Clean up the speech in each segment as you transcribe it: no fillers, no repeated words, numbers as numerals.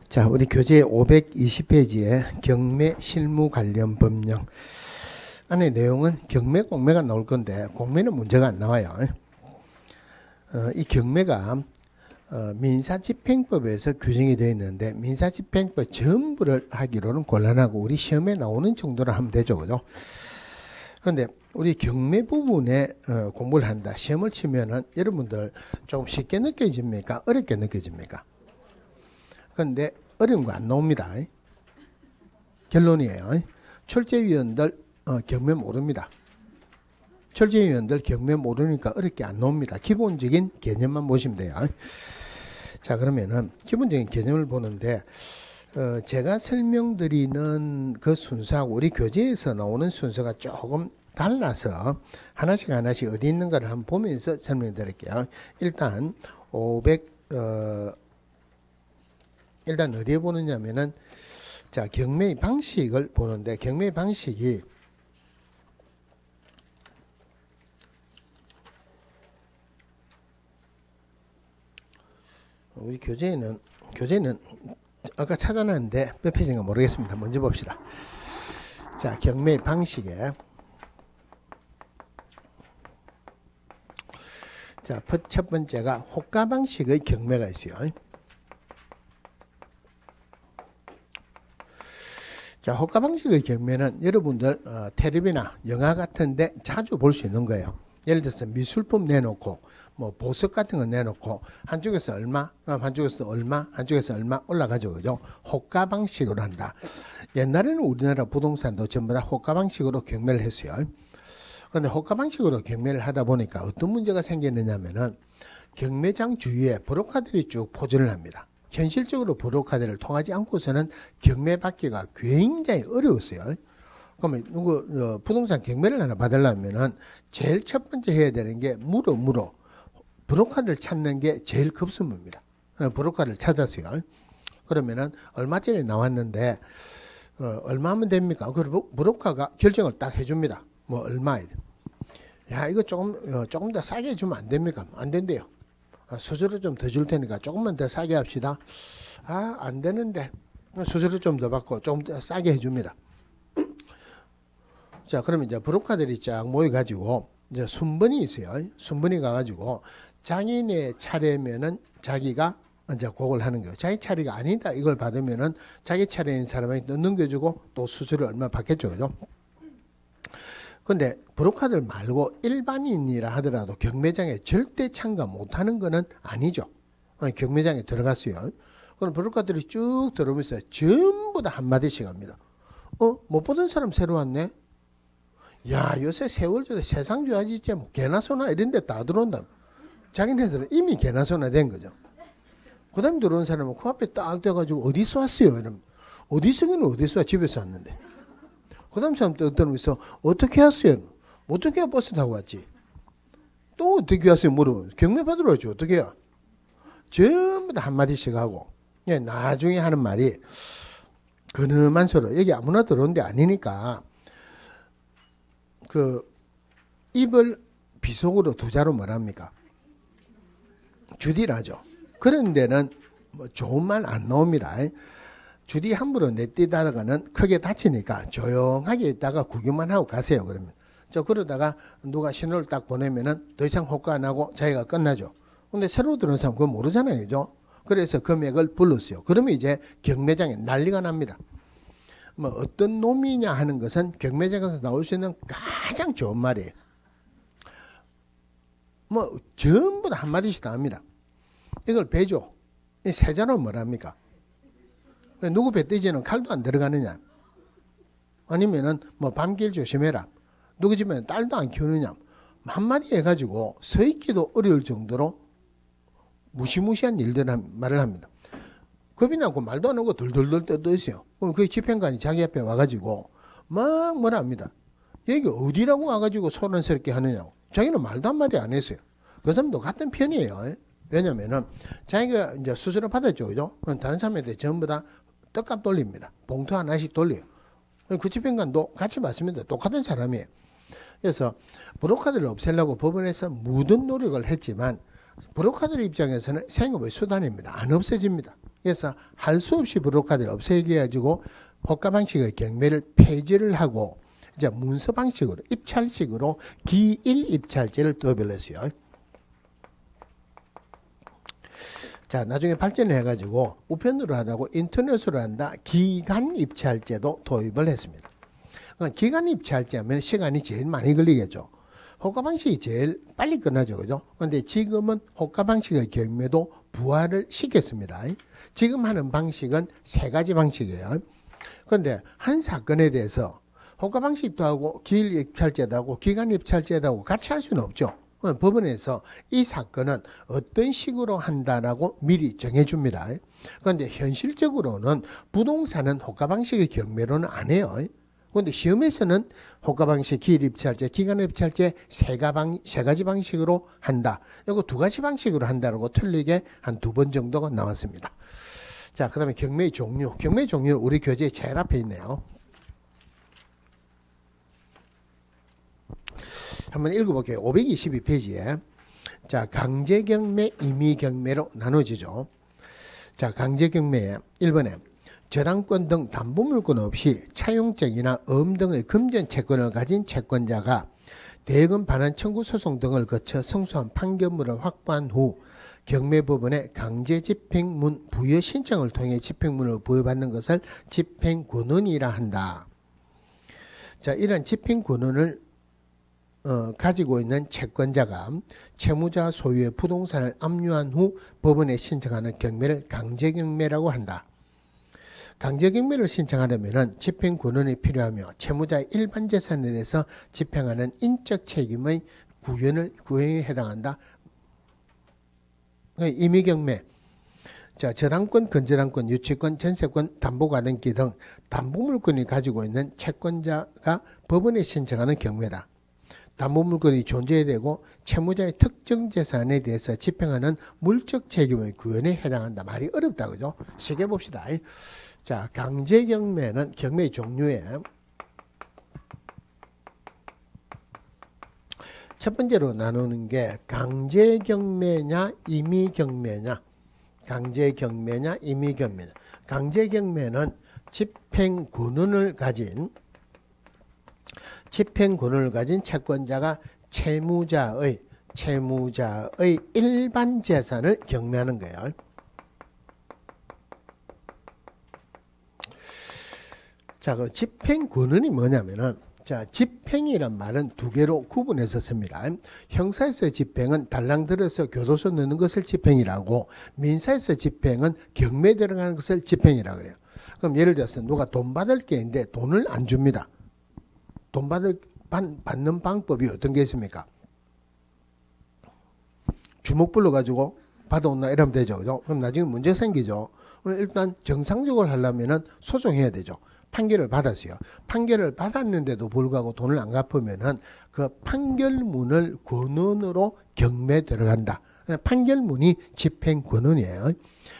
자, 우리 교재 520페이지에 경매 실무 관련 법령 안에 내용은 경매, 공매가 나올 건데 공매는 문제가 안 나와요. 이 경매가 민사집행법에서 규정이 되어 있는데 민사집행법 전부를 하기로는 곤란하고 우리 시험에 나오는 정도로 하면 되죠, 그죠? 그런데 우리 경매 부분에 공부를 한다. 시험을 치면은 여러분들 조금 쉽게 느껴집니까? 어렵게 느껴집니까? 그런데 어려운 거 안 나옵니다. 결론이에요. 출제위원들 경매 모릅니다. 출제위원들 경매 모르니까 어렵게 안 나옵니다. 기본적인 개념만 보시면 돼요. 자, 그러면은 기본적인 개념을 보는데 제가 설명드리는 그 순서하고 우리 교재에서 나오는 순서가 조금 달라서 하나씩 어디 있는가를 한번 보면서 설명드릴게요. 일단 일단 어디에 보느냐면은 자, 경매의 방식을 보는데 경매의 방식이 우리 교재는 아까 찾아놨는데 몇 페이지인가 모르겠습니다. 먼저 봅시다. 자, 경매의 방식에 자, 첫 번째가 호가 방식의 경매가 있어요. 자, 호가 방식의 경매는 여러분들 텔레비나 영화 같은데 자주 볼 수 있는 거예요. 예를 들어서 미술품 내놓고 뭐 보석 같은 거 내놓고 한쪽에서 얼마, 한쪽에서 얼마, 한쪽에서 얼마 올라가죠, 그죠? 호가 방식으로 한다. 옛날에는 우리나라 부동산도 전부 다 호가 방식으로 경매를 했어요. 그런데 호가 방식으로 경매를 하다 보니까 어떤 문제가 생겼느냐면은 경매장 주위에 브로커들이 쭉 포진을 합니다. 현실적으로 브로커들을 통하지 않고서는 경매 받기가 굉장히 어려웠어요. 그러면 부동산 경매를 하나 받으려면은 제일 첫 번째 해야 되는 게 무로 브로커를 찾는 게 제일 급선무입니다. 브로커를 찾았어요. 그러면은 얼마짜리 나왔는데 얼마 하면 됩니까? 그리고 브로커가 결정을 딱 해줍니다. 뭐 얼마? 야, 이거 조금 더 싸게 해주면 안 됩니까? 안 된대요. 수수료 좀 더 줄 테니까 조금만 더 싸게 합시다. 아, 안 되는데 수수료 좀 더 받고 좀 더 싸게 해줍니다. 자, 그러면 이제 브로커들이 쫙 모여가지고 이제 순번이 있어요. 순번이 가가지고 자기네 차례면은 자기가 이제 그걸 하는 거예요. 자기 차례가 아니다 이걸 받으면은 자기 차례인 사람에게 또 넘겨주고 또 수수료 얼마 받겠죠, 그죠? 근데 브로커들 말고 일반인이라 하더라도 경매장에 절대 참가 못하는 거는 아니죠. 경매장에 들어갔어요. 그럼 브로커들이 쭉 들어오면서 전부 다 한마디씩 합니다. 못 보던 사람 새로 왔네? 야, 요새 세월조대 세상 좋아지지 이제 뭐 개나 소나 이런 데 다 들어온다. 자기네들은 이미 개나 소나 된 거죠. 그 다음에 들어온 사람은 그 앞에 딱 돼가지고 어디서 왔어요? 이러면 어디서 와? 집에서 왔는데. 그 다음 사람 또 들으면서 어떻게 왔어요? 어떻게 버스 타고 왔지? 또 어떻게 왔어요? 물어보면 경매 받으러 왔죠. 어떻게 해요? 전부 다 한마디씩 하고 나중에 하는 말이 근엄한 소리. 여기 아무나 들어온 데 아니니까 그 입을 비속으로 두 자로 뭐랍니까? 주디라죠. 그런 데는 뭐 좋은 말 안 나옵니다. 주디 함부로 내뛰다가는 크게 다치니까 조용하게 있다가 구경만 하고 가세요. 그러면 그러다가 누가 신호를 딱 보내면은 더 이상 호가 안 하고 자기가 끝나죠. 근데 새로 들어온 사람 그거 모르잖아요, 그죠? 그래서 금액을 불렀어요. 그러면 이제 경매장에 난리가 납니다. 뭐 어떤 놈이냐 하는 것은 경매장에서 나올 수 있는 가장 좋은 말이에요. 뭐 전부 다 한마디씩 다 합니다. 이걸 배죠. 이 세자로 뭐랍니까? 누구 배떼지는 칼도 안 들어가느냐? 아니면은 뭐 밤길 조심해라. 누구 집에는 딸도 안 키우느냐? 한마디 해가지고 서 있기도 어려울 정도로 무시무시한 일들을 말을 합니다. 겁이 나고 말도 안 하고 덜덜덜 떠도 있어요. 그럼 그 집행관이 자기 앞에 와가지고 막 뭐라 합니다. 여기 어디라고 와가지고 소란스럽게 하느냐고. 자기는 말도 한마디 안 했어요. 그 사람도 같은 편이에요. 왜냐면은 자기가 이제 수수료 받았죠, 그죠? 다른 사람한테 전부 다 떡값 돌립니다. 봉투 하나씩 돌려요. 그 집행관도 같이 받습니다. 똑같은 사람이에요. 그래서 브로커들을 없애려고 법원에서 모든 노력을 했지만 브로커들 입장에서는 생업의 수단입니다. 안 없어집니다. 그래서 할 수 없이 브로커들을 없애가지고 호가 방식의 경매를 폐지를 하고 이제 문서 방식으로 입찰식으로 기일 입찰제를 도입을 했어요. 자, 나중에 발전을 해가지고 우편으로 하다고 인터넷으로 한다 기간 입찰제도 도입을 했습니다. 그러니까 기간 입찰제 하면 시간이 제일 많이 걸리겠죠. 호가 방식이 제일 빨리 끝나죠. 그죠? 근데 지금은 호가 방식의 경매도 부활을 시켰습니다. 지금 하는 방식은 세 가지 방식이에요. 그런데 한 사건에 대해서 호가 방식도 하고 기일 입찰제도 하고 기간 입찰제도 하고 같이 할 수는 없죠. 법원에서 이 사건은 어떤 식으로 한다라고 미리 정해줍니다. 그런데 현실적으로는 부동산은 호가 방식의 경매로는 안 해요. 그런데 시험에서는 호가 방식, 기일 입찰제, 기간 입찰제 세 가지 방식으로 한다. 이거 두 가지 방식으로 한다라고 틀리게 한 2번 정도가 나왔습니다. 자, 그 다음에 경매의 종류. 경매의 종류는 우리 교재에 제일 앞에 있네요. 한번 읽어볼게요. 522페이지에. 자, 강제경매, 임의경매로 나눠지죠. 자, 강제경매에 1번에 저당권 등 담보물권 없이 차용증이나 음 등의 금전 채권을 가진 채권자가 대금 반환 청구 소송 등을 거쳐 승소한 판결문을 확보한 후 경매법원에 강제집행문 부여 신청을 통해 집행문을 부여받는 것을 집행권원이라 한다. 자, 이런 집행권원을 가지고 있는 채권자가 채무자 소유의 부동산을 압류한 후 법원에 신청하는 경매를 강제경매라고 한다. 강제경매를 신청하려면 집행권원이 필요하며 채무자의 일반 재산에 대해서 집행하는 인적 책임의 구현에 해당한다. 임의경매, 자, 저당권, 근저당권, 유치권, 전세권, 담보가등기 등 담보물권이 가지고 있는 채권자가 법원에 신청하는 경매다. 담보물권이 존재해야 되고 채무자의 특정 재산에 대해서 집행하는 물적 책임의 구현에 해당한다. 말이 어렵다, 그죠? 쉽게 봅시다. 자, 강제경매는 경매의 종류에 첫 번째로 나누는 게 강제경매냐 임의경매냐. 강제경매냐 임의경매냐. 강제경매는 집행권을 가진 채권자가 채무자의 일반 재산을 경매하는 거예요. 자, 그 집행권원이 뭐냐면은, 자, 집행이란 말은 두 개로 구분해서 씁니다. 형사에서 집행은 달랑 들어서 교도소 넣는 것을 집행이라고, 민사에서 집행은 경매 들어가는 것을 집행이라고 그래요. 그럼 예를 들어서 누가 돈 받을 게 있는데 돈을 안 줍니다. 돈 받는 방법이 어떤 게 있습니까? 주먹 불러가지고 받아온나 이러면 되죠. 그죠? 그럼 나중에 문제 생기죠. 일단 정상적으로 하려면은 소송해야 되죠. 판결을 받았어요. 판결을 받았는데도 불구하고 돈을 안 갚으면은 그 판결문을 권원으로 경매 들어간다. 판결문이 집행권원이에요.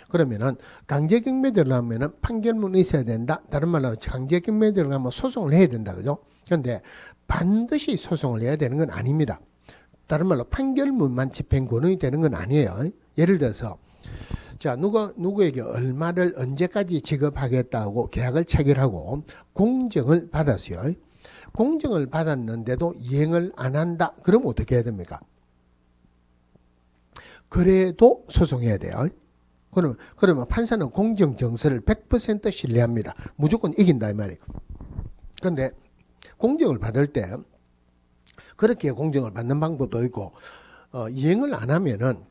그러면은 강제경매 들어가면은 판결문이 있어야 된다. 다른 말로 강제경매 들어가면 소송을 해야 된다. 그죠? 그런데 반드시 소송을 해야 되는 건 아닙니다. 다른 말로 판결문만 집행권원이 되는 건 아니에요. 예를 들어서 자, 누구에게 얼마를 언제까지 지급하겠다고 계약을 체결하고 공정을 받았어요. 공정을 받았는데도 이행을 안 한다. 그럼 어떻게 해야 됩니까? 그래도 소송해야 돼요. 그러면 판사는 공정 정서를 100% 신뢰합니다. 무조건 이긴다 이 말이에요. 그런데 공정을 받을 때 그렇게 공정을 받는 방법도 있고 이행을 안 하면은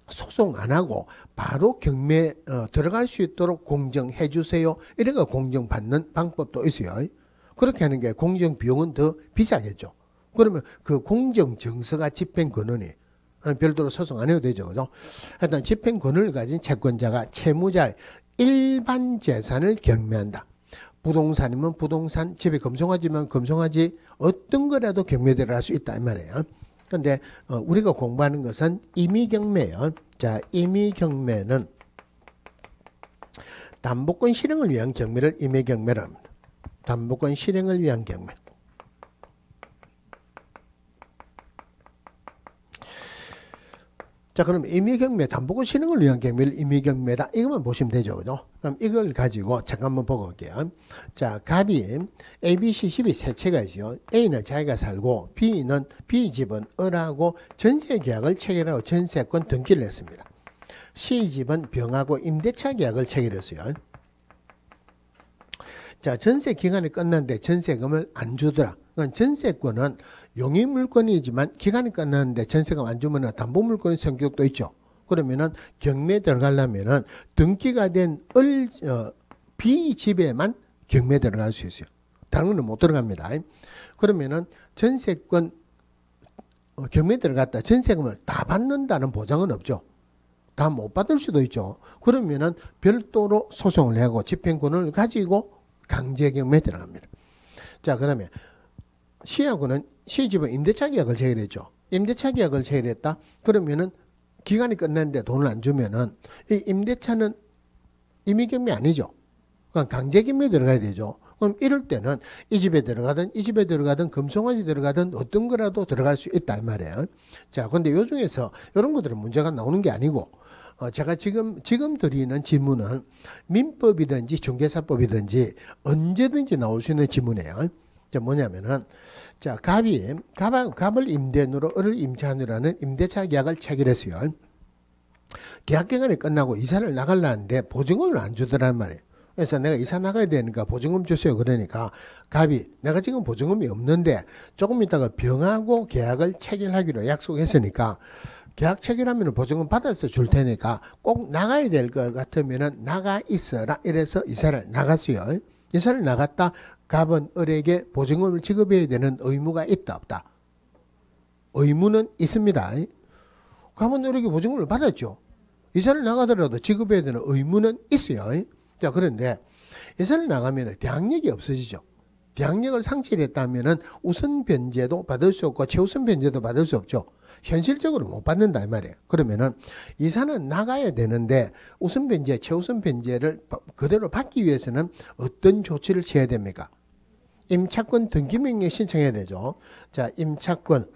소송 안 하고 바로 경매 들어갈 수 있도록 공정해 주세요. 이래가 공정받는 방법도 있어요. 그렇게 하는 게 공정 비용은 더 비싸겠죠. 그러면 그 공정 정서가 집행권원이 별도로 소송 안 해도 되죠. 그죠? 일단 집행권을 가진 채권자가 채무자의 일반 재산을 경매한다. 부동산이면 부동산, 집이 금송아지면 금송아지 어떤 거라도 경매 들어갈 수 있다 이 말이에요. 그런데 우리가 공부하는 것은 임의경매예요. 자, 임의경매는 담보권 실행을 위한 경매를 임의경매라 합니다. 담보권 실행을 위한 경매. 자, 그럼 임의경매 담보권 실행을 위한 경매를 임의경매다. 이것만 보시면 되죠. 그죠? 그럼 이걸 가지고 잠깐 한번 보고 올게요. 자, 갑이 A, B, C 집이 세 채가 있어요. A는 자기가 살고 B는 B 집은 을하고 전세 계약을 체결하고 전세권 등기를 했습니다. C 집은 병하고 임대차 계약을 체결했어요. 자, 전세 기간이 끝났는데 전세금을 안 주더라. 그러니까 전세권은 용의 물건이지만 기간이 끝났는데 전세금 안 주면 담보 물건의 성격도 있죠. 그러면은 경매 들어가려면은 등기가 된 B 집에만 경매 들어갈 수 있어요. 다른 건 못 들어갑니다. 그러면은 전세권 경매 들어갔다 전세금을 다 받는다는 보장은 없죠. 다 못 받을 수도 있죠. 그러면은 별도로 소송을 하고 집행권을 가지고 강제경매에 들어갑니다. 자, 그 다음에 C하고는 C집은 임대차 계약을 체결했죠. 임대차 계약을 체결했다. 그러면은 기간이 끝났는데 돈을 안 주면은 이 임대차는 임의경매 아니죠. 그럼 강제경매에 들어가야 되죠. 그럼 이럴 때는 이 집에 들어가든 금송아지 들어가든 어떤 거라도 들어갈 수 있다 이 말이에요. 자, 근데 요 중에서 이런 것들은 문제가 나오는 게 아니고 제가 지금 드리는 질문은 민법이든지 중개사법이든지 언제든지 나올 수 있는 질문이에요. 자, 뭐냐면은, 자, 갑을 임대인으로 을을 임차하느라는 임대차 계약을 체결했어요. 계약 기간이 끝나고 이사를 나가려는데 보증금을 안 주더란 말이에요. 그래서 내가 이사 나가야 되니까 보증금 주세요. 그러니까 갑이 내가 지금 보증금이 없는데 조금 있다가 병하고 계약을 체결하기로 약속했으니까 계약 체결하면 보증금 받아서 줄 테니까 꼭 나가야 될 것 같으면은 나가 있어라. 이래서 이사를 나갔어요. 이사를 나갔다. 갑은 을에게 보증금을 지급해야 되는 의무가 있다 없다? 의무는 있습니다. 갑은 을에게 보증금을 받았죠. 이사를 나가더라도 지급해야 되는 의무는 있어요. 자, 그런데 이사를 나가면 대항력이 없어지죠. 대항력을 상실했다면 우선 변제도 받을 수 없고 최우선 변제도 받을 수 없죠. 현실적으로 못 받는다 이 말이에요. 그러면은 이사는 나가야 되는데 우선 변제, 최우선 변제를 그대로 받기 위해서는 어떤 조치를 취해야 됩니까? 임차권 등기 명령 신청해야 되죠. 자, 임차권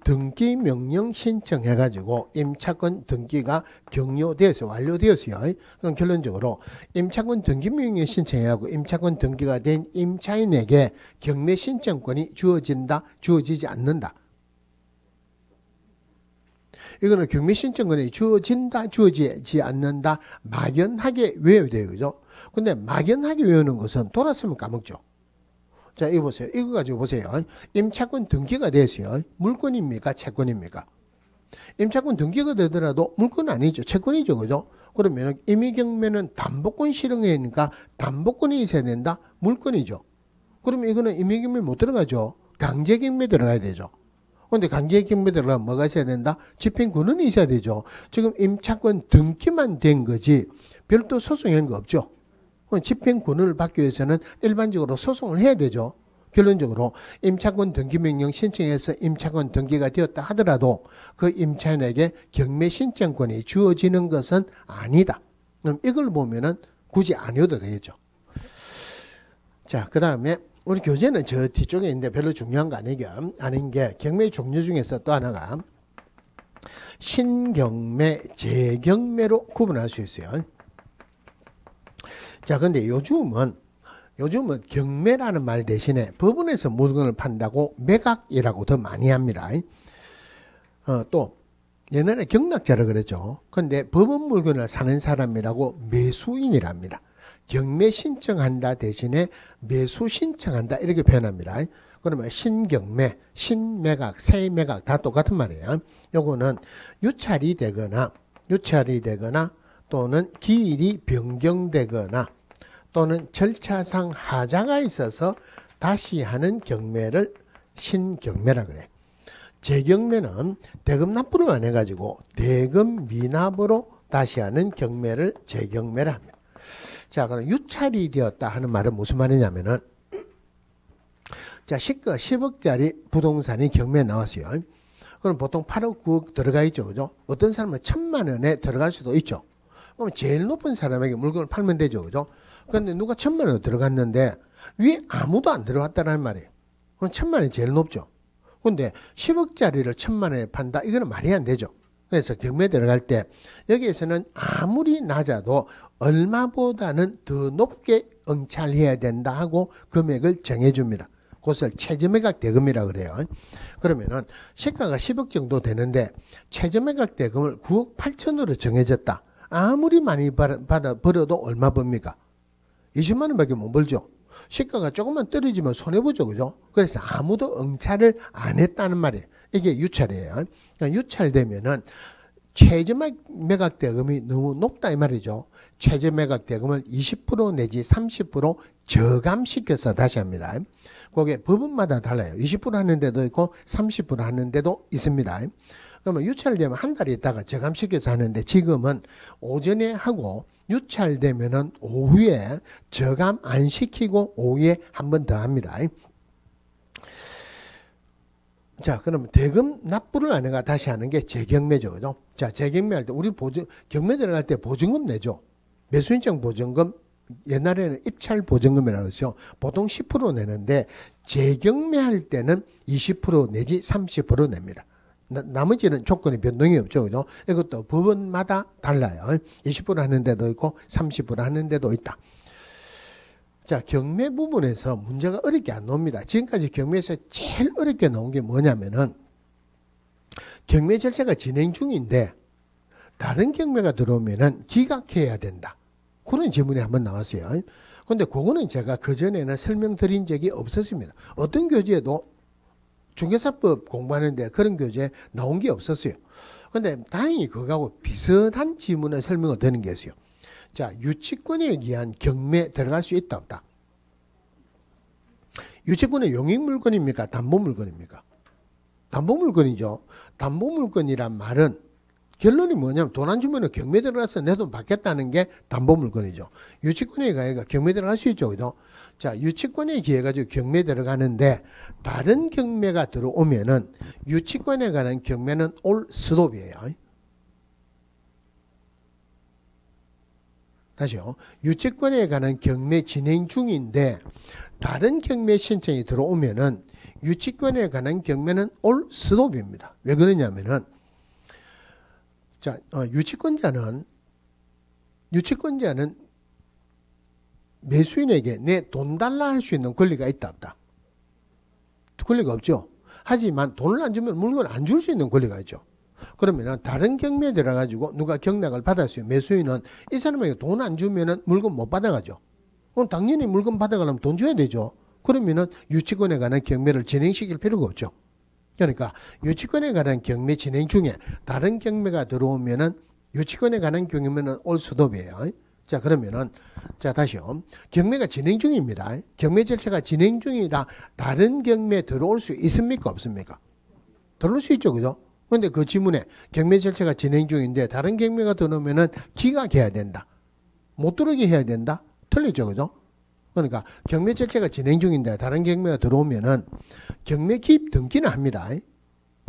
등기 명령 신청해가지고 임차권 등기가 격려되어서 완료되었어요. 그럼 결론적으로 임차권 등기 명령 신청하고 임차권 등기가 된 임차인에게 경매 신청권이 주어진다, 주어지지 않는다. 이거는 경매 신청권이 주어진다, 주어지지 않는다 막연하게 외워야 돼요. 그죠? 근데 막연하게 외우는 것은 돌았으면 까먹죠. 자, 이거 보세요. 이거 가지고 보세요. 임차권 등기가 됐어요. 물건입니까? 채권입니까? 임차권 등기가 되더라도 물건 아니죠. 채권이죠. 그죠? 그러면 임의경매는 담보권 실행이니까 담보권이 있어야 된다? 물건이죠. 그러면 이거는 임의경매 못 들어가죠. 강제경매 들어가야 되죠. 근데 강제경매 들어가면 뭐가 있어야 된다? 집행권은 있어야 되죠. 지금 임차권 등기만 된 거지 별도 소송한 거 없죠. 집행권을 받기 위해서는 일반적으로 소송을 해야 되죠. 결론적으로 임차권 등기 명령 신청해서 임차권 등기가 되었다 하더라도 그 임차인에게 경매 신청권이 주어지는 것은 아니다. 그럼 이걸 보면은 굳이 아니어도 되겠죠. 자, 그 다음에 우리 교재는 저 뒤쪽에 있는데 별로 중요한 거 아닌 게 경매 종류 중에서 또 하나가 신경매, 재경매로 구분할 수 있어요. 자, 근데 요즘은 경매라는 말 대신에 법원에서 물건을 판다고 매각이라고 더 많이 합니다. 또 옛날에 경락자라 그랬죠. 근데 법원 물건을 사는 사람이라고 매수인이랍니다. 경매 신청한다 대신에 매수 신청한다 이렇게 표현합니다. 그러면 신경매, 신매각, 새매각 다 똑같은 말이에요. 요거는 유찰이 되거나 또는 기일이 변경되거나 또는 절차상 하자가 있어서 다시 하는 경매를 신경매라 그래. 재경매는 대금 납부를 안 해가지고 대금 미납으로 다시 하는 경매를 재경매라 합니다. 자, 그럼 유찰이 되었다 하는 말은 무슨 말이냐면은 자, 시가 10억짜리 부동산이 경매에 나왔어요. 그럼 보통 8억, 9억 들어가 있죠. 그죠? 어떤 사람은 1,000만 원에 들어갈 수도 있죠. 그럼 제일 높은 사람에게 물건을 팔면 되죠. 그죠? 그런데 누가 1,000만 원 들어갔는데 위에 아무도 안 들어갔다는 말이에요. 그럼 1,000만 원이 제일 높죠. 근데 10억짜리를 1,000만 원에 판다? 이거는 말이 안 되죠. 그래서 경매 들어갈 때 여기에서는 아무리 낮아도 얼마보다는 더 높게 응찰해야 된다 하고 금액을 정해줍니다. 그것을 최저매각 대금이라고 그래요. 그러면은 시가가 10억 정도 되는데 최저매각 대금을 9억 8천으로 정해졌다. 아무리 많이 벌어도 얼마 법니까? 20만 원밖에 못 벌죠. 시가가 조금만 떨어지면 손해보죠. 그죠? 그래서 아무도 응찰을 안 했다는 말이에요. 이게 유찰이에요. 그러니까 유찰되면은 최저 매각 대금이 너무 높다 이 말이죠. 최저 매각 대금을 20% 내지 30% 저감시켜서 다시 합니다. 그게 법원마다 달라요. 20% 하는 데도 있고 30% 하는 데도 있습니다. 그러면 유찰되면 한 달 있다가 저감시켜서 하는데 지금은 오전에 하고 유찰되면은 오후에 저감 안 시키고 오후에 한 번 더 합니다. 자, 그러면 대금 납부를 안 해가 다시 하는 게 재경매죠. 그죠? 자, 재경매 할 때 우리 경매 들어갈 때 보증금 내죠. 매수인증 보증금, 옛날에는 입찰 보증금이라고 했어요. 보통 10% 내는데 재경매 할 때는 20% 내지 30% 냅니다. 나머지는 조건이 변동이 없죠. 그죠? 이것도 법원마다 달라요. 20% 하는 데도 있고 30% 하는 데도 있다. 자, 경매 부분에서 문제가 어렵게 안 나옵니다. 지금까지 경매에서 제일 어렵게 나온 게 뭐냐면은 경매 절차가 진행 중인데 다른 경매가 들어오면은 기각해야 된다. 그런 질문이 한번 나왔어요. 근데 그거는 제가 그전에는 설명드린 적이 없었습니다. 어떤 교재에도 중개사법 공부하는데 그런 교재 나온 게 없었어요. 근데 다행히 그거하고 비슷한 지문을 설명을 드리는 게 있어요. 자, 유치권에 의한 경매 들어갈 수 있다 없다? 유치권은 용익물건입니까? 담보물건입니까? 담보물건이죠. 담보물건이란 말은 결론이 뭐냐면 돈 안 주면 경매 들어가서 내 돈 받겠다는 게 담보물건이죠. 유치권에 의해가 경매 들어갈 수 있죠. 그죠? 자, 유치권에 의해 가지고 경매 들어가는데 다른 경매가 들어오면은 유치권에 관한 경매는 올 스톱이에요. 다시요. 유치권에 관한 경매 진행 중인데 다른 경매 신청이 들어오면은 유치권에 관한 경매는 올 스톱입니다. 왜 그러냐면은 자, 유치권자는 매수인에게 내 돈 달라 할 수 있는 권리가 있다 없다? 권리가 없죠. 하지만 돈을 안 주면 물건 안 줄 수 있는 권리가 있죠. 그러면 다른 경매에 들어가지고 누가 경락을 받았어요. 매수인은 이 사람에게 돈 안 주면은 물건 못 받아가죠. 그럼 당연히 물건 받아가려면 돈 줘야 되죠. 그러면은 유치권에 관한 경매를 진행시킬 필요가 없죠. 그러니까 유치권에 관한 경매 진행 중에 다른 경매가 들어오면은 유치권에 관한 경매는 올 스톱이에요. 자, 그러면은 자, 다시요. 경매가 진행 중입니다. 경매 절차가 진행 중이다. 다른 경매 들어올 수 있습니까? 없습니까? 들어올 수 있죠. 그죠? 근데 그 지문에 경매 절차가 진행 중인데 다른 경매가 들어오면은 기각해야 된다. 못 들어오게 해야 된다. 틀리죠. 그죠? 그러니까 경매 절차가 진행 중인데 다른 경매가 들어오면은 경매 기입 등기는 합니다.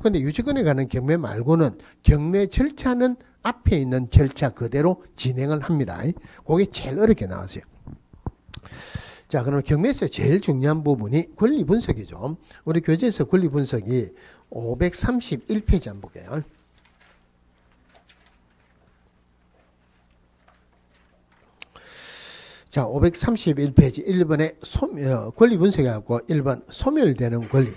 근데 유치권에 관한 경매 말고는 경매 절차는 앞에 있는 절차 그대로 진행을 합니다. 그게 제일 어렵게 나왔어요. 자, 그럼 경매에서 제일 중요한 부분이 권리 분석이죠. 우리 교재에서 권리 분석이 531페이지 한번 볼게요. 자, 531페이지 1번에 권리 분석해갖고 1번 소멸되는 권리.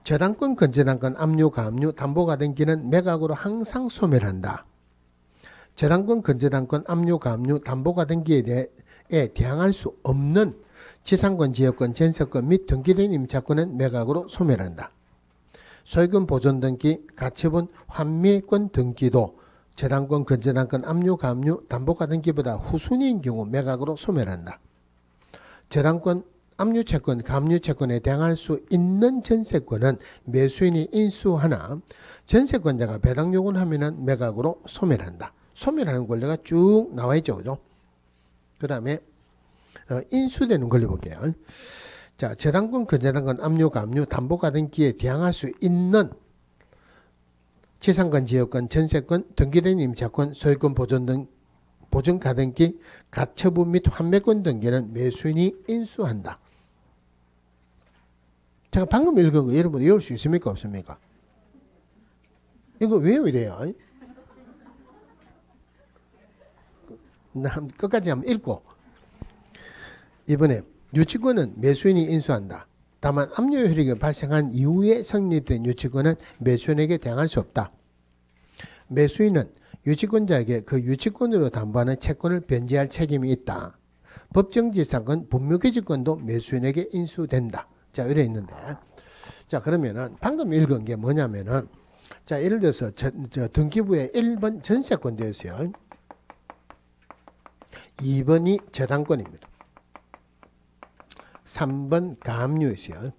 저당권, 건저당권, 압류, 가압류, 담보가 된 기는 매각으로 항상 소멸한다. 저당권, 건저당권, 압류, 가압류, 담보가 된 기에 대해 대항할 수 없는 지상권, 지역권, 전세권 및 등기된 임차권은 매각으로 소멸한다. 소유권 보존 등기, 가처분, 환매권 등기도 저당권, 건저당권, 압류, 가압류, 담보가 등기보다 후순위인 경우 매각으로 소멸한다. 저당권, 압류채권, 가압류채권에 대항할 수 있는 전세권은 매수인이 인수하나 전세권자가 배당 요구를 하면은 매각으로 소멸한다. 소멸하는 권리가 쭉 나와 있죠. 그죠? 그 다음에 인수되는 권리 볼게요. 자, 저당권, 건저당권, 압류, 가압류, 담보가 등기에 대항할 수 있는 지상권, 지역권, 전세권, 등기된 임차권, 소유권 보존 등 보존 가등기, 가처분 및 환매권 등기는 매수인이 인수한다. 제가 방금 읽은 거 여러분 외울 수 있습니까? 없습니까? 이거 외워야 돼요. 끝까지 한번 읽고. 이번에 유치권은 매수인이 인수한다. 다만 압류 효력이 발생한 이후에 성립된 유치권은 매수인에게 대항할 수 없다. 매수인은 유치권자에게 그 유치권으로 담보하는 채권을 변제할 책임이 있다. 법정지상권, 분묘기지권도 매수인에게 인수된다. 자, 이래 있는데. 자, 그러면은 방금 읽은 게 뭐냐면은, 자, 예를 들어서 등기부에 1번 전세권 되어 있어요. 2번이 저당권입니다. 3번 가압류 있어요.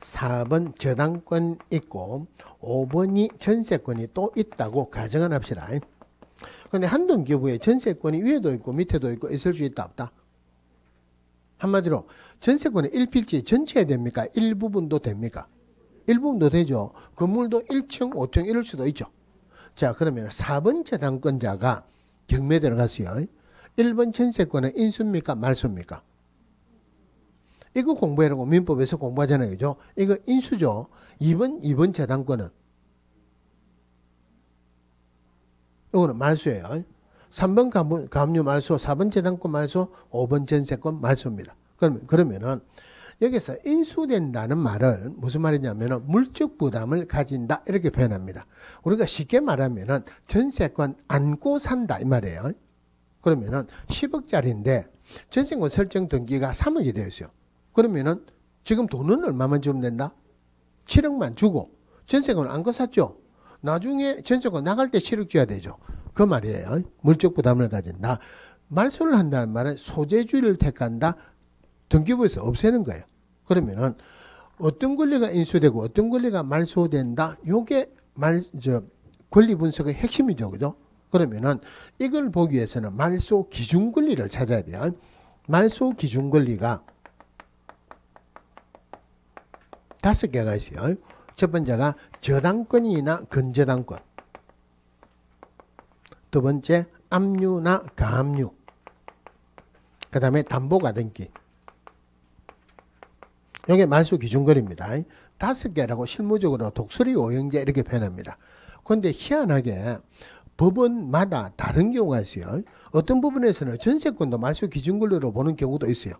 4번 저당권 있고 5번이 전세권이 또 있다고 가정을 합시다. 그런데 한 등기부에 전세권이 위에도 있고 밑에도 있고 있을 수 있다 없다? 한마디로 전세권이 일필지 전체에 됩니까? 일부분도 됩니까? 일부분도 되죠. 건물도 1층, 5층 이럴 수도 있죠. 자, 그러면 4번 저당권자가 경매 들어갔어요. 1번 전세권은 인수입니까? 말소입니까? 이거 공부하라고 민법에서 공부하잖아요. 그죠? 이거 인수죠. 2번 저당권은 이거는 말소예요. 3번 가압류 말소, 4번 저당권 말소, 5번 전세권 말소입니다. 그러면은 여기서 인수된다는 말을 무슨 말이냐면은 물적 부담을 가진다 이렇게 표현합니다. 우리가 쉽게 말하면은 전세권 안고 산다 이 말이에요. 그러면은 10억짜리인데 전세권 설정 등기가 3억이 되어 있어요. 그러면은 지금 돈은 얼마만 주면 된다? 7억만 주고 전세권을 안고 샀죠. 나중에 전세권 나갈 때 7억 줘야 되죠. 그 말이에요. 물적 부담을 가진다. 말소를 한다는 말은 소재주의를 택한다. 등기부에서 없애는 거예요. 그러면은 어떤 권리가 인수되고 어떤 권리가 말소된다. 요게 권리 분석의 핵심이죠. 그죠? 그러면은 이걸 보기 위해서는 말소 기준 권리를 찾아야 돼요. 말소 기준 권리가 5개가 있어요. 첫 번째가 저당권이나 근저당권. 두 번째 압류나 가압류. 그 다음에 담보가등기. 이게 말소 기준권입니다. 5개라고 실무적으로 독수리 오형제 이렇게 표현합니다. 그런데 희한하게 법원마다 다른 경우가 있어요. 어떤 부분에서는 전세권도 말소 기준권으로 보는 경우도 있어요.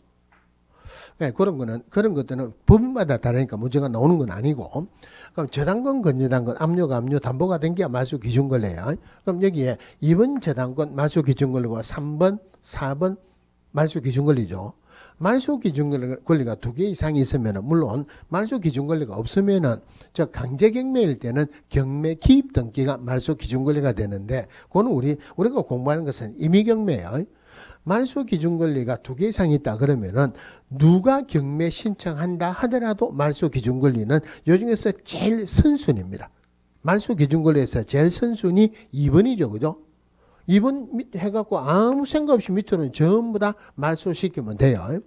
네, 그런 것들은 법마다 다르니까 문제가 나오는 건 아니고, 그럼 저당권, 근저당권, 압류가 압류, 담보가 된게 말소 기준권이에요. 그럼 여기에 2번 저당권 말소 기준권리고 3번, 4번 말소 기준권리죠. 말소 기준권리가 2개 이상이 있으면 물론 말소 기준권리가 없으면은 저 강제경매일 때는 경매 기입 등기가 말소 기준권리가 되는데 그거는 우리가 공부하는 것은 임의경매예요. 말소 기준권리가 2개 이상 있다 그러면은 누가 경매 신청한다 하더라도 말소 기준권리는 요 중에서 제일 선순위입니다. 말소 기준권리에서 제일 선순위 2번이죠. 그죠? 2번 해갖고 아무 생각 없이 밑으로는 전부 다 말소시키면 돼요.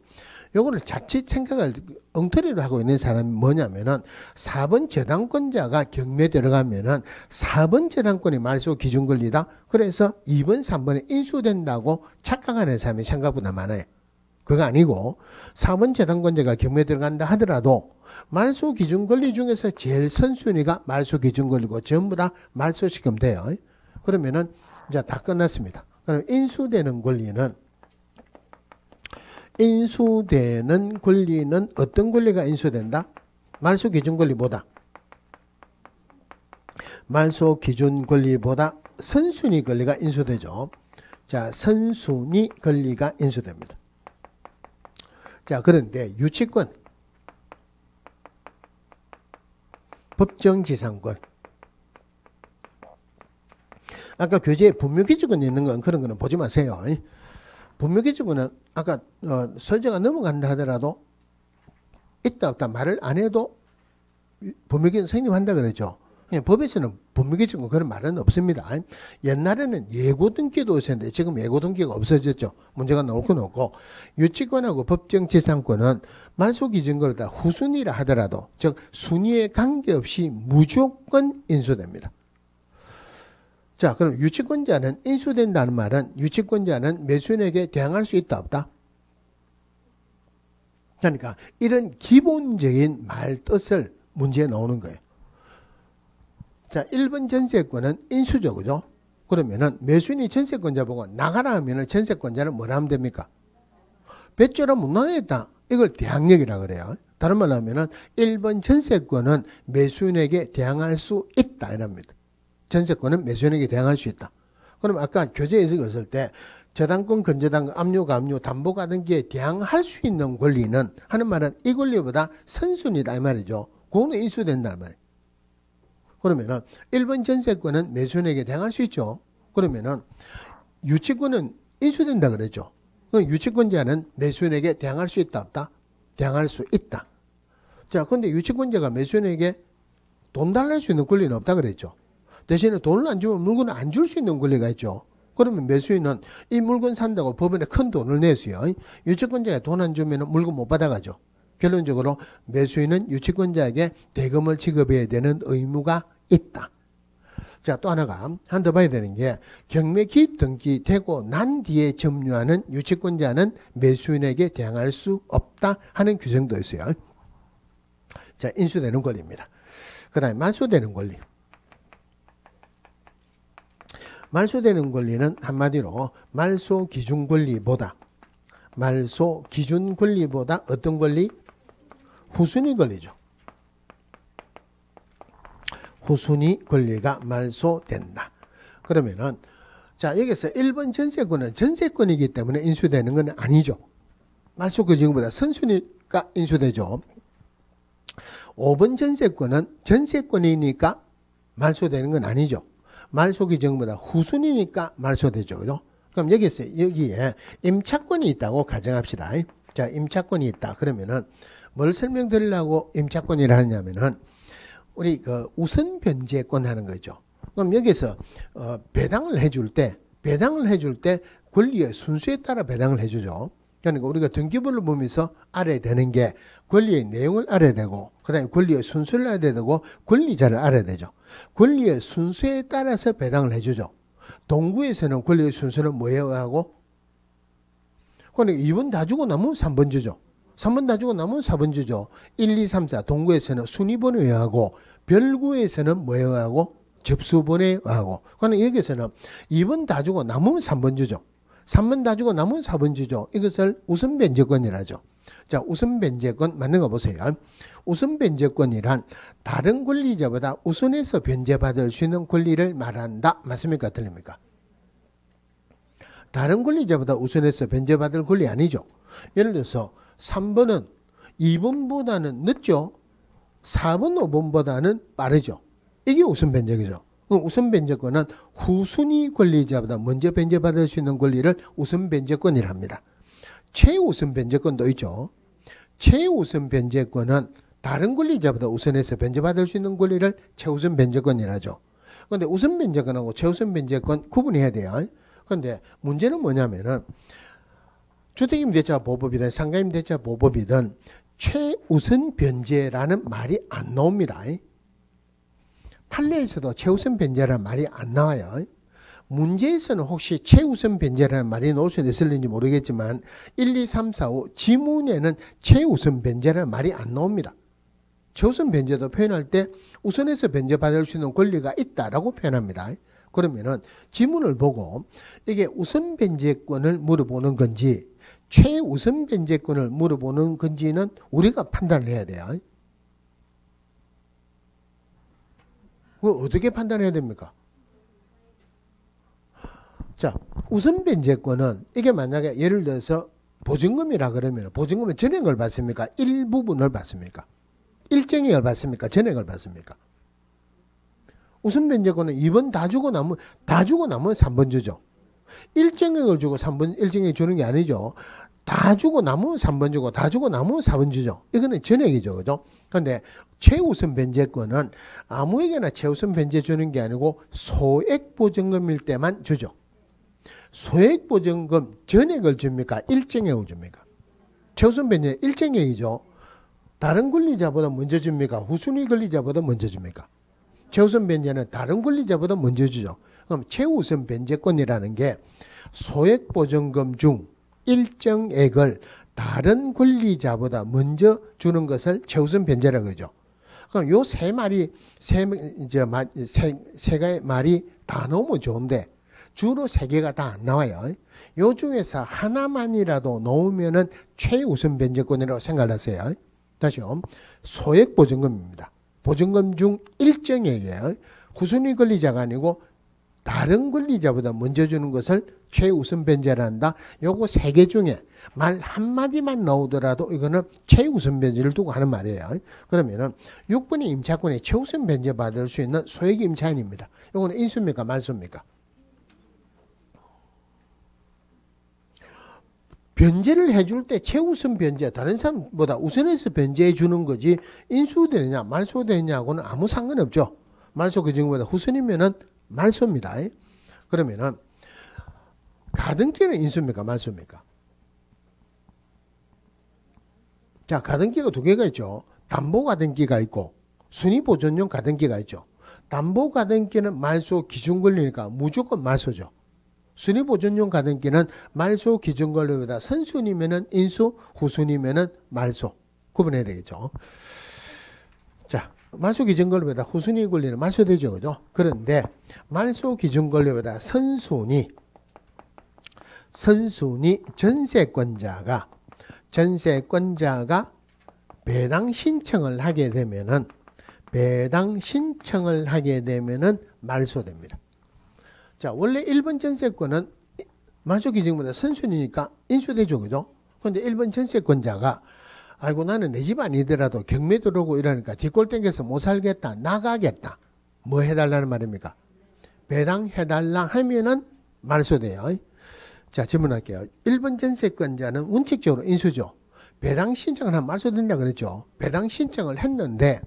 요거를 자칫 생각을 엉터리로 하고 있는 사람이 뭐냐면은 4번 저당권자가 경매 들어가면은 4번 저당권이 말소 기준 권리다. 그래서 2번, 3번에 인수된다고 착각하는 사람이 생각보다 많아요. 그거 아니고 4번 저당권자가 경매 들어간다 하더라도 말소 기준 권리 중에서 제일 선순위가 말소 기준 권리고 전부 다 말소시키면 돼요. 그러면은 이제 다 끝났습니다. 그럼 인수되는 권리는 어떤 권리가 인수된다? 말소 기준 권리보다 선순위 권리가 인수되죠. 자, 선순위 권리가 인수됩니다. 자, 그런데 유치권, 법정지상권, 아까 교재에 분묘기준권 있는 건 그런 거는 보지 마세요. 분묘기준권은 아까 설정가 넘어간다 하더라도 있다 없다 말을 안 해도 분묘기준 성립한다 그러죠. 법에서는 분묘기준권 그런 말은 없습니다. 옛날에는 예고등기도 있었는데 지금 예고등기가 없어졌죠. 문제가 나올 건 없고 유치권하고 법정지상권은 말소기준권보다 후순위라 하더라도 즉 순위에 관계없이 무조건 인수됩니다. 자, 그럼 유치권자는 인수된다는 말은 유치권자는 매수인에게 대항할 수 있다 없다? 그러니까 이런 기본적인 말 뜻을 문제에 나오는 거예요. 자, 1번 전세권은 인수죠. 그죠? 그러면은 매수인이 전세권자 보고 나가라 하면은 전세권자는 뭐라 하면 됩니까? 배째라 못 나가겠다. 이걸 대항력이라 그래요. 다른 말로 하면은 1번 전세권은 매수인에게 대항할 수 있다. 이랍니다. 전세권은 매수인에게 대항할 수 있다. 그럼 아까 교재에서 그랬을 때 저당권, 건저당권, 압류, 감류, 담보 같은 게 대항할 수 있는 권리는 하는 말은 이 권리보다 선순위다 이 말이죠. 그거는 인수된다는 말이에요. 그러면은 1번 전세권은 매수인에게 대항할 수 있죠. 그러면은 유치권은 인수된다 그랬죠. 유치권자는 매수인에게 대항할 수 있다 없다? 대항할 수 있다. 자, 근데 유치권자가 매수인에게 돈 달랄 수 있는 권리는 없다 그랬죠. 대신에 돈을 안 주면 물건을 안 줄 수 있는 권리가 있죠. 그러면 매수인은 이 물건 산다고 법원에 큰 돈을 내수요. 유치권자에 돈 안 주면 물건 못 받아가죠. 결론적으로 매수인은 유치권자에게 대금을 지급해야 되는 의무가 있다. 자, 또 하나가 한 더 봐야 되는 게 경매 기입 등기 되고 난 뒤에 점유하는 유치권자는 매수인에게 대항할 수 없다 하는 규정도 있어요. 자, 인수되는 권리입니다. 그 다음에 말소되는 권리. 말소되는 권리는 한마디로 말소 기준 권리보다 어떤 권리? 후순위 권리죠. 후순위 권리가 말소된다. 그러면은 자, 여기서 1번 전세권은 전세권이기 때문에 인수되는 건 아니죠. 말소 규정보다 선순위가 인수되죠. 5번 전세권은 전세권이니까 말소되는 건 아니죠. 말소 규정보다 후순위니까 말소되죠. 그죠? 그럼 여기에 임차권이 있다고 가정합시다. 자, 임차권이 있다. 그러면은 뭘 설명드리려고 임차권이라 하냐면은 우리 그 우선 변제권 하는 거죠. 그럼 여기서 배당을 해줄 때 권리의 순수에 따라 배당을 해주죠. 그러니까 우리가 등기부를 보면서 알아야 되는 게 권리의 내용을 알아야 되고, 그다음에 권리의 순수를 알아야 되고, 권리자를 알아야 되죠. 권리의 순수에 따라서 배당을 해주죠. 동구에서는 권리의 순수는 뭐에 의하고? 그러니까 2번 다 주고 남으면 3번 주죠. 3번 다 주고 남으면 4번 주죠. 1, 2, 3, 4 동구에서는 순위번호에 의하고, 별구에서는 뭐에 의하고? 접수번호에 의하고. 그러니까 여기서는 2번 다 주고 남으면 3번 주죠. 3번 다 주고 남은 4번 주죠. 이것을 우선 변제권이라죠. 자, 우선 변제권 맞는 거 보세요. 우선 변제권이란 다른 권리자보다 우선해서 변제받을 수 있는 권리를 말한다. 맞습니까? 틀립니까? 다른 권리자보다 우선해서 변제받을 권리 아니죠. 예를 들어서 3번은 2번보다는 늦죠. 4번, 5번보다는 빠르죠. 이게 우선 변제죠. 우선 변제권은 후순위 권리자보다 먼저 변제받을 수 있는 권리를 우선 변제권이라 합니다. 최우선 변제권도 있죠. 최우선 변제권은 다른 권리자보다 우선해서 변제받을 수 있는 권리를 최우선 변제권이라 하죠. 그런데 우선 변제권하고 최우선 변제권 구분해야 돼요. 그런데 문제는 뭐냐면은 주택임대차 보호법이든 상가임대차 보호법이든 최우선 변제라는 말이 안 나옵니다. 판례에서도 최우선 변제라는 말이 안 나와요. 문제에서는 혹시 최우선 변제라는 말이 나올 수 있을는지 모르겠지만 1, 2, 3, 4, 5 지문에는 최우선 변제라는 말이 안 나옵니다. 최우선 변제도 표현할 때 우선해서 변제받을 수 있는 권리가 있다라고 표현합니다. 그러면은 지문을 보고 이게 우선 변제권을 물어보는 건지 최우선 변제권을 물어보는 건지는 우리가 판단을 해야 돼요. 그거 어떻게 판단해야 됩니까? 자, 우선 변제권은 이게 만약에 예를 들어서 보증금이라 그러면 보증금은 전액을 받습니까? 일부분을 받습니까? 일정액을 받습니까? 전액을 받습니까? 우선 변제권은 2번 다 주고 남으면 3번 주죠. 일정액을 주고 3번 일정액 주는 게 아니죠. 다 주고 남으면 3번 주고 다 주고 남으면 4번 주죠. 이거는 전액이죠. 그죠? 그런데 최우선 변제권은 아무에게나 최우선 변제 주는 게 아니고 소액 보증금일 때만 주죠. 소액 보증금 전액을 줍니까? 일정액을 줍니까? 최우선 변제 일정액이죠. 다른 권리자보다 먼저 줍니까? 후순위 권리자보다 먼저 줍니까? 최우선 변제는 다른 권리자보다 먼저 주죠. 그럼 최우선 변제권이라는 게 소액 보증금 중 일정액을 다른 권리자보다 먼저 주는 것을 최우선 변제라고 그러죠. 그럼 요 세 마리, 세 개의 말이 다 나오면 좋은데, 주로 세 개가 다 안 나와요. 요 중에서 하나만이라도 놓으면은 최우선 변제권이라고 생각하세요. 다시요. 소액보증금입니다. 보증금 중 일정액이에요. 후순위 권리자가 아니고 다른 권리자보다 먼저 주는 것을 최우선 변제를 한다. 요거 세 개 중에 말 한마디만 나오더라도 이거는 최우선 변제를 두고 하는 말이에요. 그러면은 6번의 임차권에 최우선 변제 받을 수 있는 소액 임차인입니다. 요거는 인수입니까 말소입니까? 변제를 해줄 때 최우선 변제, 다른 사람보다 우선해서 변제해 주는 거지 인수되느냐 말소되느냐하고는 아무 상관없죠. 말소 규정보다 후순이면은 말소입니다. 그러면은 가등기는 인수입니까 말소입니까? 자, 가등기가 두 개가 있죠. 담보 가등기가 있고 순위 보존용 가등기가 있죠. 담보 가등기는 말소 기준 권리니까 무조건 말소죠. 순위 보존용 가등기는 말소 기준 권리보다 선순위면은 인수, 후순위면은 말소 구분해야 되겠죠. 자, 말소 기준 권리보다 후순위 권리는 말소되죠, 그죠? 그런데 말소 기준 권리보다 선순위 전세권자가 배당 신청을 하게 되면은 말소됩니다. 자, 원래 1번 전세권은 말소 기준보다 선순위니까 인수되죠, 그죠? 근데 1번 전세권자가 아이고 나는 내 집 아니더라도 경매 들어오고 이러니까 뒷골 땡겨서 못 살겠다, 나가겠다. 뭐 해달라는 말입니까? 배당 해달라 하면은 말소돼요. 자, 질문할게요. 1번 전세권자는 원칙적으로 인수죠. 배당 신청을 하면 말소된다 그랬죠. 배당 신청을 했는데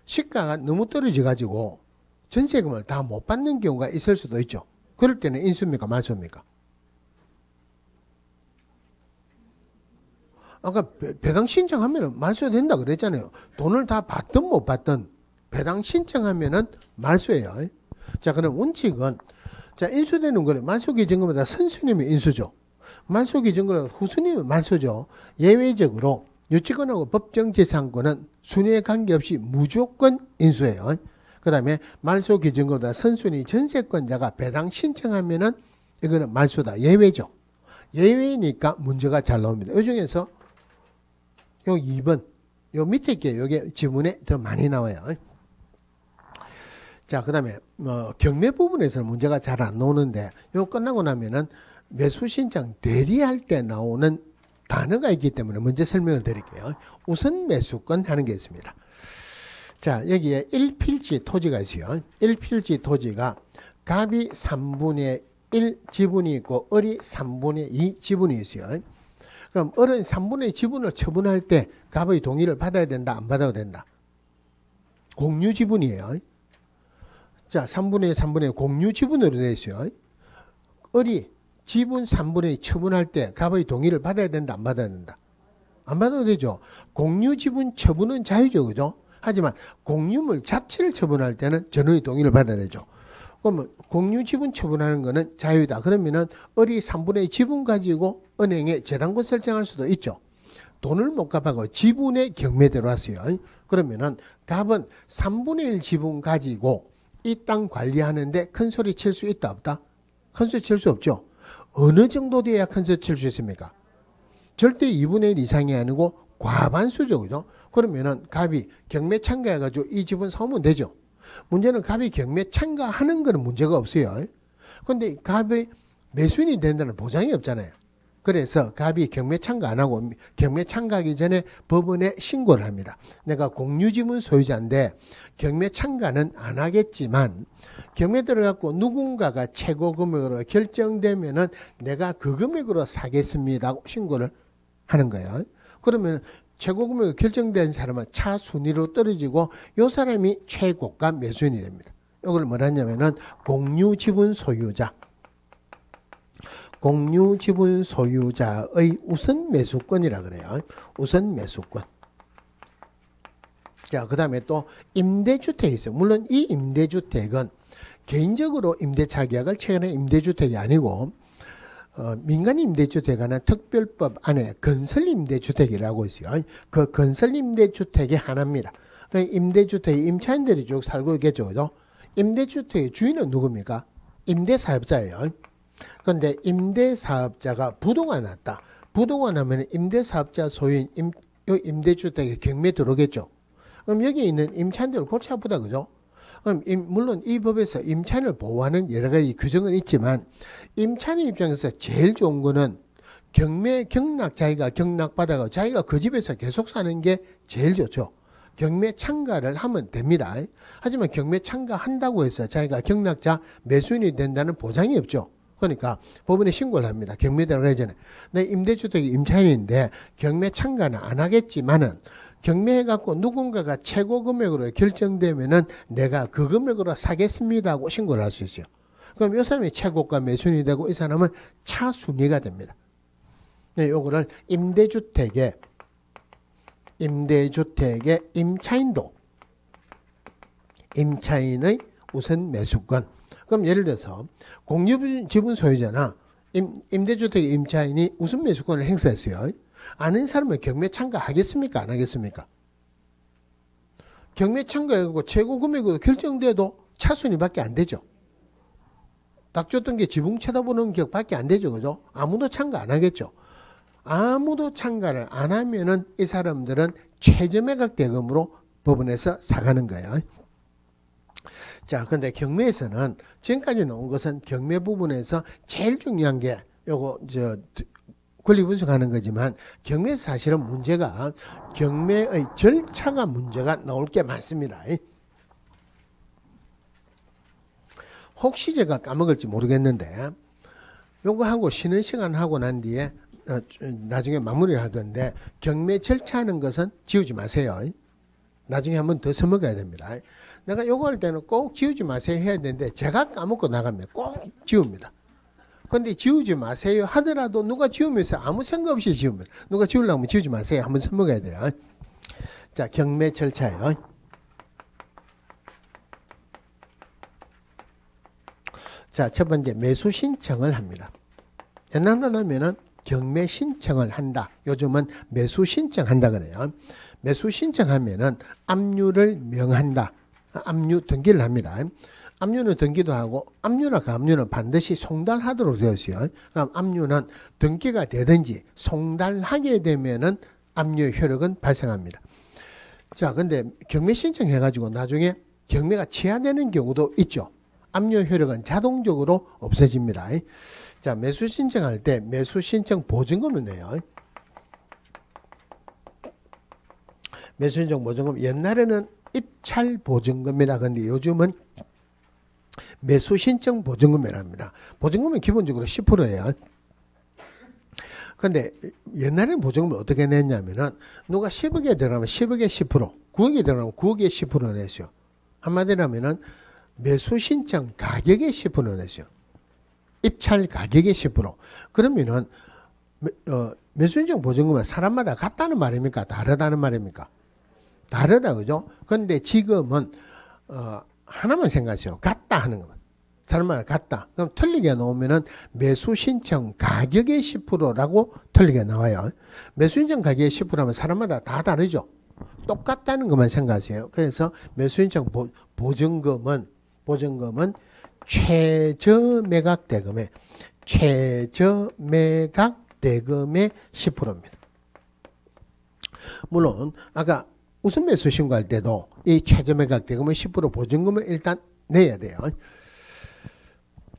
시가가 너무 떨어져 가지고 전세금을 다 못 받는 경우가 있을 수도 있죠. 그럴 때는 인수입니까 말소입니까? 아까 배당 신청하면 말소된다 그랬잖아요. 돈을 다 받든 못 받든 배당 신청하면 말소예요. 자, 그럼 원칙은 자, 인수되는 거는 말소 기준금보다 선순위면 인수죠. 말소 기준금보다 후순위면 말소죠. 예외적으로 유치권하고 법정재산권은 순위에 관계없이 무조건 인수예요. 그 다음에 말소 기준금보다 선순위 전세권자가 배당 신청하면은 이거는 말소다. 예외죠. 예외니까 문제가 잘 나옵니다. 이 중에서 요 2번, 요 밑에 게 요게 지문에 더 많이 나와요. 자, 그 다음에 경매 부분에서는 문제가 잘 안 나오는데 요 끝나고 나면은 매수 신청 대리할 때 나오는 단어가 있기 때문에 먼저 설명을 드릴게요. 우선 매수권 하는 게 있습니다. 자, 여기에 1필지 토지가 있어요. 1필지 토지가 갑이 3분의 1 지분이 있고 을이 3분의 2 지분이 있어요. 그럼 을은 3분의 2 지분을 처분할 때 갑의 동의를 받아야 된다, 안 받아도 된다? 공유 지분이에요. 자, 3분의 3분의 공유 지분으로 되어 있어요. 을이 지분 3분의 2 처분할 때 갑의 동의를 받아야 된다, 안 받아야 된다? 안 받아도 되죠. 공유 지분 처분은 자유죠, 그죠? 하지만 공유물 자체를 처분할 때는 전원의 동의를 받아야 되죠. 그러면 공유 지분 처분하는 거는 자유다. 그러면은 을이 3분의 2 지분 가지고 은행에 재단권 설정할 수도 있죠. 돈을 못 갚아고 지분의 경매 들어왔어요. 그러면은 갑은 3분의 1 지분 가지고 이 땅 관리하는데 큰 소리 칠 수 있다 없다? 큰 소리 칠 수 없죠. 어느 정도 돼야 큰 소리 칠 수 있습니까? 절대 2분의 1 이상이 아니고 과반수죠, 그죠? 그러면은 갑이 경매 참가해가지고 이 지분 사오면 되죠. 문제는 갑이 경매 참가하는 거는 문제가 없어요. 근데 갑이 매수인이 된다는 보장이 없잖아요. 그래서 갑이 경매 참가 안 하고 경매 참가하기 전에 법원에 신고를 합니다. 내가 공유지분 소유자인데 경매 참가는 안 하겠지만 경매 들어갖고 누군가가 최고 금액으로 결정되면은 내가 그 금액으로 사겠습니다 하고 신고를 하는 거예요. 그러면 최고 금액이 결정된 사람은 차순위로 떨어지고 이 사람이 최고가 매수인이 됩니다. 이걸 뭐라냐면은 공유지분 소유자의 우선 매수권이라 그래요. 우선 매수권. 자, 그 다음에 또 임대주택이 있어요. 물론 이 임대주택은 개인적으로 임대차 계약을 체결한 임대주택이 아니고 민간임대주택에 관한 특별법 안에 건설임대주택이라고 있어요. 그 건설임대주택의 하나입니다. 임대주택에 임차인들이 쭉 살고 있겠죠. 그죠? 임대주택의 주인은 누굽니까? 임대사업자예요. 그런데 임대사업자가 부도가 났다. 부도가 나면 임대사업자 소유인 임대주택에 경매 들어오겠죠. 그럼 여기 있는 임차인들 골치 아프다. 그죠? 그럼 물론 이 법에서 임차인을 보호하는 여러 가지 규정은 있지만 임차인 입장에서 제일 좋은 거는 경매 경락 자기가 경락받아가 자기가 그 집에서 계속 사는 게 제일 좋죠. 경매 참가를 하면 됩니다. 하지만 경매 참가한다고 해서 자기가 경락자 매수인이 된다는 보장이 없죠. 그러니까 법원에 신고를 합니다. 경매 들어가기 전에. 내 임대주택이 임차인인데 경매 참가는 안 하겠지만은 경매해갖고 누군가가 최고 금액으로 결정되면은 내가 그 금액으로 사겠습니다 하고 신고를 할 수 있어요. 그럼 이 사람이 최고가 매수인이 되고 이 사람은 차순위가 됩니다. 네, 요거를 임대주택의 임차인도 임차인의 우선 매수권. 그럼 예를 들어서 공유지분 소유자나 임대주택의 임차인이 우선 매수권을 행사했어요. 아는 사람은 경매 참가하겠습니까? 안 하겠습니까? 경매 참가하고 최고 금액으로 결정돼도 차순위밖에 안 되죠. 딱 줬던 게 지붕 쳐다보는 격밖에 안 되죠. 그죠? 아무도 참가 안 하겠죠. 아무도 참가를 안 하면은 이 사람들은 최저매각 대금으로 법원에서 사가는 거예요. 자, 근데 경매에서는 지금까지 나온 것은 경매 부분에서 제일 중요한 게 요거 권리 분석하는 거지만 경매에서 사실은 문제가 경매의 절차가 문제가 나올 게 많습니다. 혹시 제가 까먹을지 모르겠는데 요거 하고 쉬는 시간 하고 난 뒤에 나중에 마무리를 하던데 경매 절차하는 것은 지우지 마세요. 나중에 한번 더 써먹어야 됩니다. 내가 요거 할 때는 꼭 지우지 마세요 해야 되는데 제가 까먹고 나가면 꼭 지웁니다. 근데 지우지 마세요 하더라도 누가 지우면서 아무 생각 없이 지우면 누가 지우려면 지우지 마세요 한번 써먹어야 돼요. 자, 경매 절차요. 자, 첫 번째 매수 신청을 합니다. 옛날로 하면은 경매 신청을 한다. 요즘은 매수 신청한다 그래요. 매수 신청하면은 압류를 명한다. 압류 등기를 합니다. 압류는 등기도 하고 압류나 가압류는 반드시 송달하도록 되어 있어요. 그럼 압류는 등기가 되든지 송달하게 되면은 압류 효력은 발생합니다. 자, 근데 경매 신청해 가지고 나중에 경매가 취하되는 경우도 있죠. 압류 효력은 자동적으로 없어집니다. 자, 매수 신청할 때 매수 신청 보증금을 내요. 매수 신청 보증금 옛날에는 입찰 보증금이다. 근데 요즘은 매수 신청 보증금이랍니다. 보증금은 기본적으로 10%예요. 근데 옛날에는 보증금을 어떻게 냈냐면은 누가 10억에 들어가면 10억에 10%, 9억에 들어가면 9억에 10% 냈어요. 한마디로 하면은 매수 신청 가격의 10% 냈어요. 입찰 가격의 10%. 그러면은 매수 신청 보증금은 사람마다 같다는 말입니까? 다르다는 말입니까? 다르다, 그죠? 근데 지금은 하나만 생각하세요. 같다 하는 것만. 사람마다 같다. 그럼 틀리게 나오면은 매수 신청 가격의 10%라고 틀리게 나와요. 매수 신청 가격의 10%라면 사람마다 다 다르죠. 똑같다는 것만 생각하세요. 그래서 매수 신청 보증금은 최저 매각 대금의 10%입니다. 물론 아까 우선 매수 신고할 때도 이 최저 매각 대금의 10% 보증금을 일단 내야 돼요.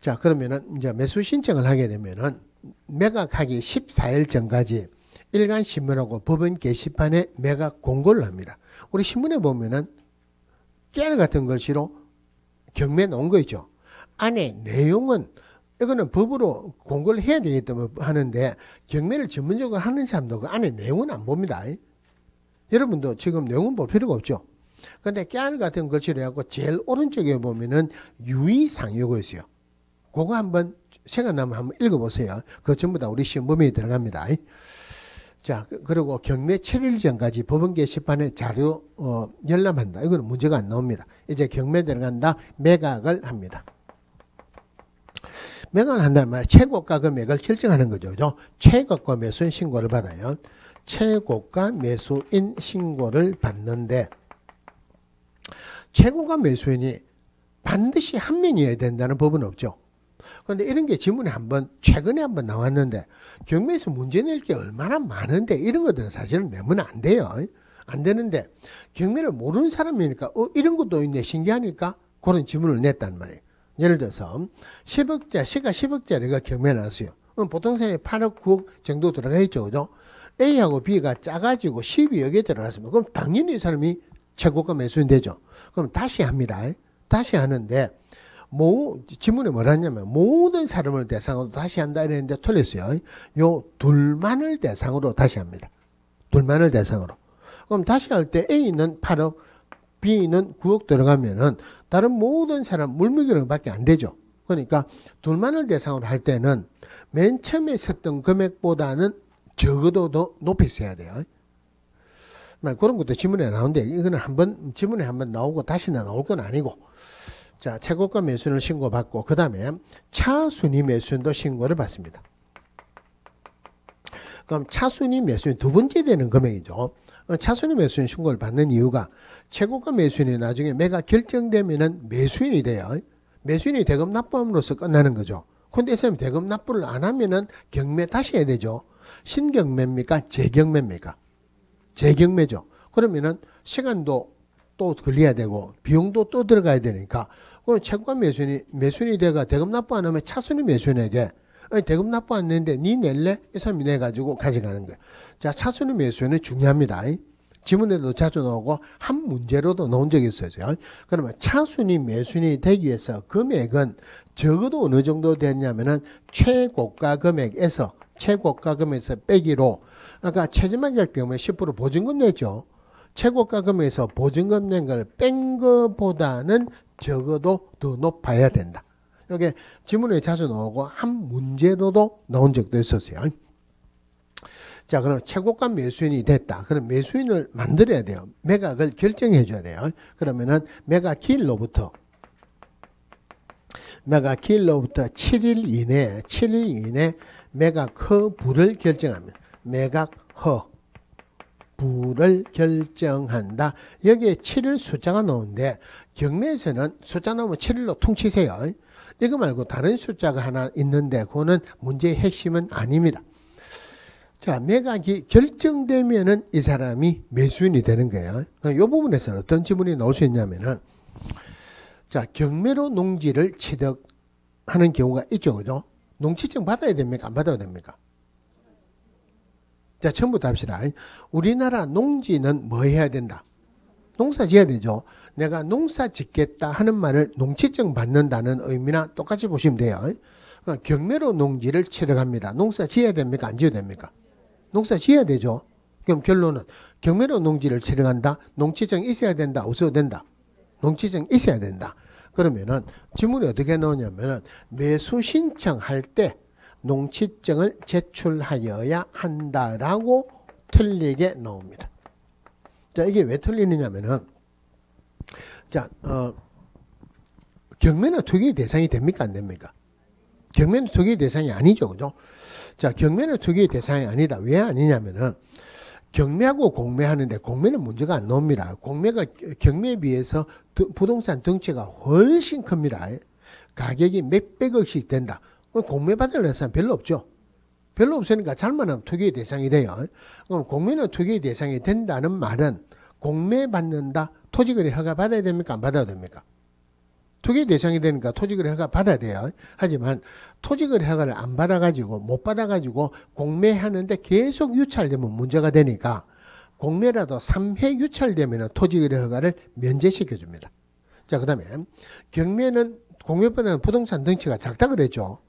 자, 그러면은 이제 매수 신청을 하게 되면은 매각하기 14일 전까지 일간 신문하고 법원 게시판에 매각 공고를 합니다. 우리 신문에 보면은 깨알 같은 글씨로 경매 놓은 거 있죠. 안에 내용은 이거는 법으로 공고를 해야 되기 때문에 하는데 경매를 전문적으로 하는 사람도 그 안에 내용은 안 봅니다. 여러분도 지금 내용은 볼 필요가 없죠. 근데 깨알 같은 글씨를 해갖고 제일 오른쪽에 보면은 유의사항 요거 있어요. 그거 한번 생각나면 한번 읽어보세요. 그거 전부 다 우리 시험범위에 들어갑니다. 자, 그리고 경매 7일 전까지 법원 게시판에 자료 열람한다. 이거는 문제가 안 나옵니다. 이제 경매 들어간다. 매각을 합니다. 매각을 한다는 말 최고가 금액을 결정하는 거죠. 그죠? 최고가 매수인 신고를 받아요. 최고가 매수인 신고를 받는데 최고가 매수인이 반드시 한 명이어야 된다는 법은 없죠. 그런데 이런 게 지문에 최근에 한번 나왔는데 경매에서 문제 낼 게 얼마나 많은데 이런 것들은 사실은 내면 안 돼요. 안 되는데 경매를 모르는 사람이니까 이런 것도 있네 신기하니까 그런 지문을 냈단 말이에요. 예를 들어서 10억짜리, 시가 10억짜리가 경매 나왔어요. 보통상에 8억, 9억 정도 들어가 있죠. 그죠? A하고 B가 작아지고 12억에 들어갔으면 그럼 당연히 이 사람이 최고가 매수인 되죠. 그럼 다시 합니다. 다시 하는데 지문에 뭐라 했냐면 모든 사람을 대상으로 다시 한다 이랬는데 틀렸어요. 요 둘만을 대상으로 다시 합니다. 둘만을 대상으로. 그럼 다시 할 때 A는 8억, B는 9억 들어가면은 다른 모든 사람 물미기밖에 안 되죠. 그러니까 둘만을 대상으로 할 때는 맨 처음에 썼던 금액보다는 적어도 더 높이 써야 돼요. 그런 것도 지문에 나오는데 이거는 지문에 한번 나오고 다시는 나올 건 아니고. 자, 최고가 매수인을 신고받고 그 다음에 차순위 매수인도 신고를 받습니다. 그럼 차순위 매수인 두 번째 되는 금액이죠. 차순위 매수인 신고를 받는 이유가 최고가 매수인이 나중에 매가 결정되면은 매수인이 돼요. 매수인이 대금 납부함으로써 끝나는 거죠. 근데 이 사람이 대금 납부를 안 하면은 경매 다시 해야 되죠. 신경매입니까? 재경매입니까? 재경매죠. 그러면은 시간도 또 걸려야 되고 비용도 또 들어가야 되니까 최고가 매수인이 돼가 대금 납부 안 하면 차순위 매수인에게 대금 납부 안 냈는데 니 낼래? 이 사람이 내가지고 가져가는 거예요. 자, 차순위 매수인은 중요합니다. 지문에도 자주 나오고 한 문제로도 나온 적이 있어요. 그러면 차순위 매수인이 되기 위해서 금액은 적어도 어느 정도 되냐면은 최고가 금액에서 빼기로 아까 최저만 결정하면 10% 보증금 냈죠. 최고가 금액에서 보증금 낸 걸 뺀 것보다는 적어도 더 높아야 된다. 이게 지문에 자주 나오고 한 문제로도 나온 적도 있었어요. 자, 그럼 최고가 매수인이 됐다. 그럼 매수인을 만들어야 돼요. 매각을 결정해 줘야 돼요. 그러면은 매각 기일로부터 7일 이내 매각 허부를 결정합니다. 매각 허부를 결정한다. 여기에 7일 숫자가 나오는데 경매에서는 숫자 나오면 7일로 퉁치세요. 이거 말고 다른 숫자가 하나 있는데 그거는 문제의 핵심은 아닙니다. 자, 매각이 결정되면은 이 사람이 매수인이 되는 거예요. 이 부분에서는 어떤 지문이 나올 수 있냐면은 자, 경매로 농지를 취득하는 경우가 있죠. 그죠? 농취증 받아야 됩니까? 안 받아야 됩니까? 자, 처음부터 합시다. 우리나라 농지는 뭐 해야 된다? 농사 지어야 되죠. 내가 농사 짓겠다 하는 말을 농취증 받는다는 의미나 똑같이 보시면 돼요. 경매로 농지를 취득합니다. 농사 지어야 됩니까? 안 지어야 됩니까? 농사 지어야 되죠. 그럼 결론은 경매로 농지를 취득한다. 농취증 있어야 된다. 없어도 된다. 농취증 있어야 된다. 그러면은 지문이 어떻게 나오냐면은 매수 신청할 때 농취증을 제출하여야 한다라고 틀리게 나옵니다. 자, 이게 왜 틀리느냐면은 자, 경매는 투기 대상이 됩니까? 안 됩니까? 경매는 투기 대상이 아니죠. 그죠? 자, 경매는 투기 대상이 아니다. 왜 아니냐면은 경매하고 공매하는데 공매는 문제가 안 나옵니다. 공매가 경매에 비해서 부동산 덩치가 훨씬 큽니다. 가격이 몇백억씩 된다. 공매 받으려는 사람 별로 없죠. 별로 없으니까 잘못하면 투기의 대상이 돼요. 그럼 공매는 투기의 대상이 된다는 말은 공매 받는다. 토지거래 허가 받아야 됩니까? 안 받아야 됩니까? 투기 대상이 되니까 토지거래 허가 받아야 돼요. 하지만 토지거래 허가를 안 받아가지고 못 받아가지고 공매하는데 계속 유찰되면 문제가 되니까 공매라도 3회 유찰되면 토지거래 허가를 면제시켜 줍니다. 자, 그 다음에 경매는 공매보다는 부동산 덩치가 작다 그랬죠.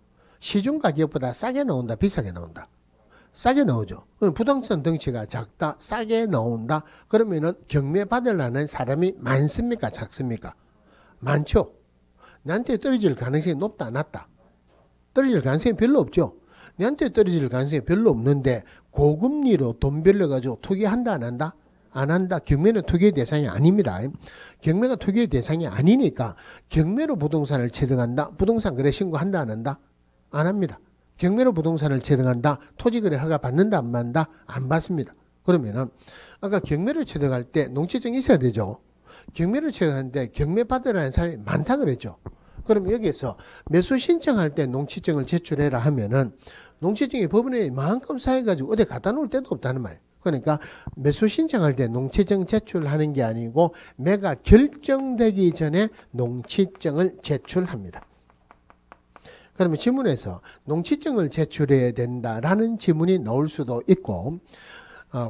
시중 가격보다 싸게 나온다, 비싸게 나온다? 싸게 나오죠. 부동산 덩치가 작다, 싸게 나온다. 그러면은 경매 받으려는 사람이 많습니까? 작습니까? 많죠. 나한테 떨어질 가능성이 높다, 낮다? 떨어질 가능성이 별로 없죠. 나한테 떨어질 가능성이 별로 없는데 고금리로 돈 빌려가지고 투기한다, 안 한다? 안 한다. 경매는 투기의 대상이 아닙니다. 경매가 투기의 대상이 아니니까 경매로 부동산을 취득한다. 부동산 거래 신고한다, 안 한다? 안 합니다. 경매로 부동산을 취득한다. 토지거래 허가 받는다 안 받는다? 안 받습니다. 그러면은 아까 경매로 취득할 때 농취증이 있어야 되죠. 경매로 취득하는데 경매 받으라는 사람이 많다 그랬죠. 그럼 여기에서 매수 신청할 때 농취증을 제출해라 하면은 농취증이 법원에 이만큼 쌓여가지고 어디 갖다 놓을 데도 없다는 말이에요. 그러니까 매수 신청할 때 농취증 제출하는 게 아니고 매가 결정되기 전에 농취증을 제출합니다. 그러면 지문에서 농취증을 제출해야 된다라는 지문이 나올 수도 있고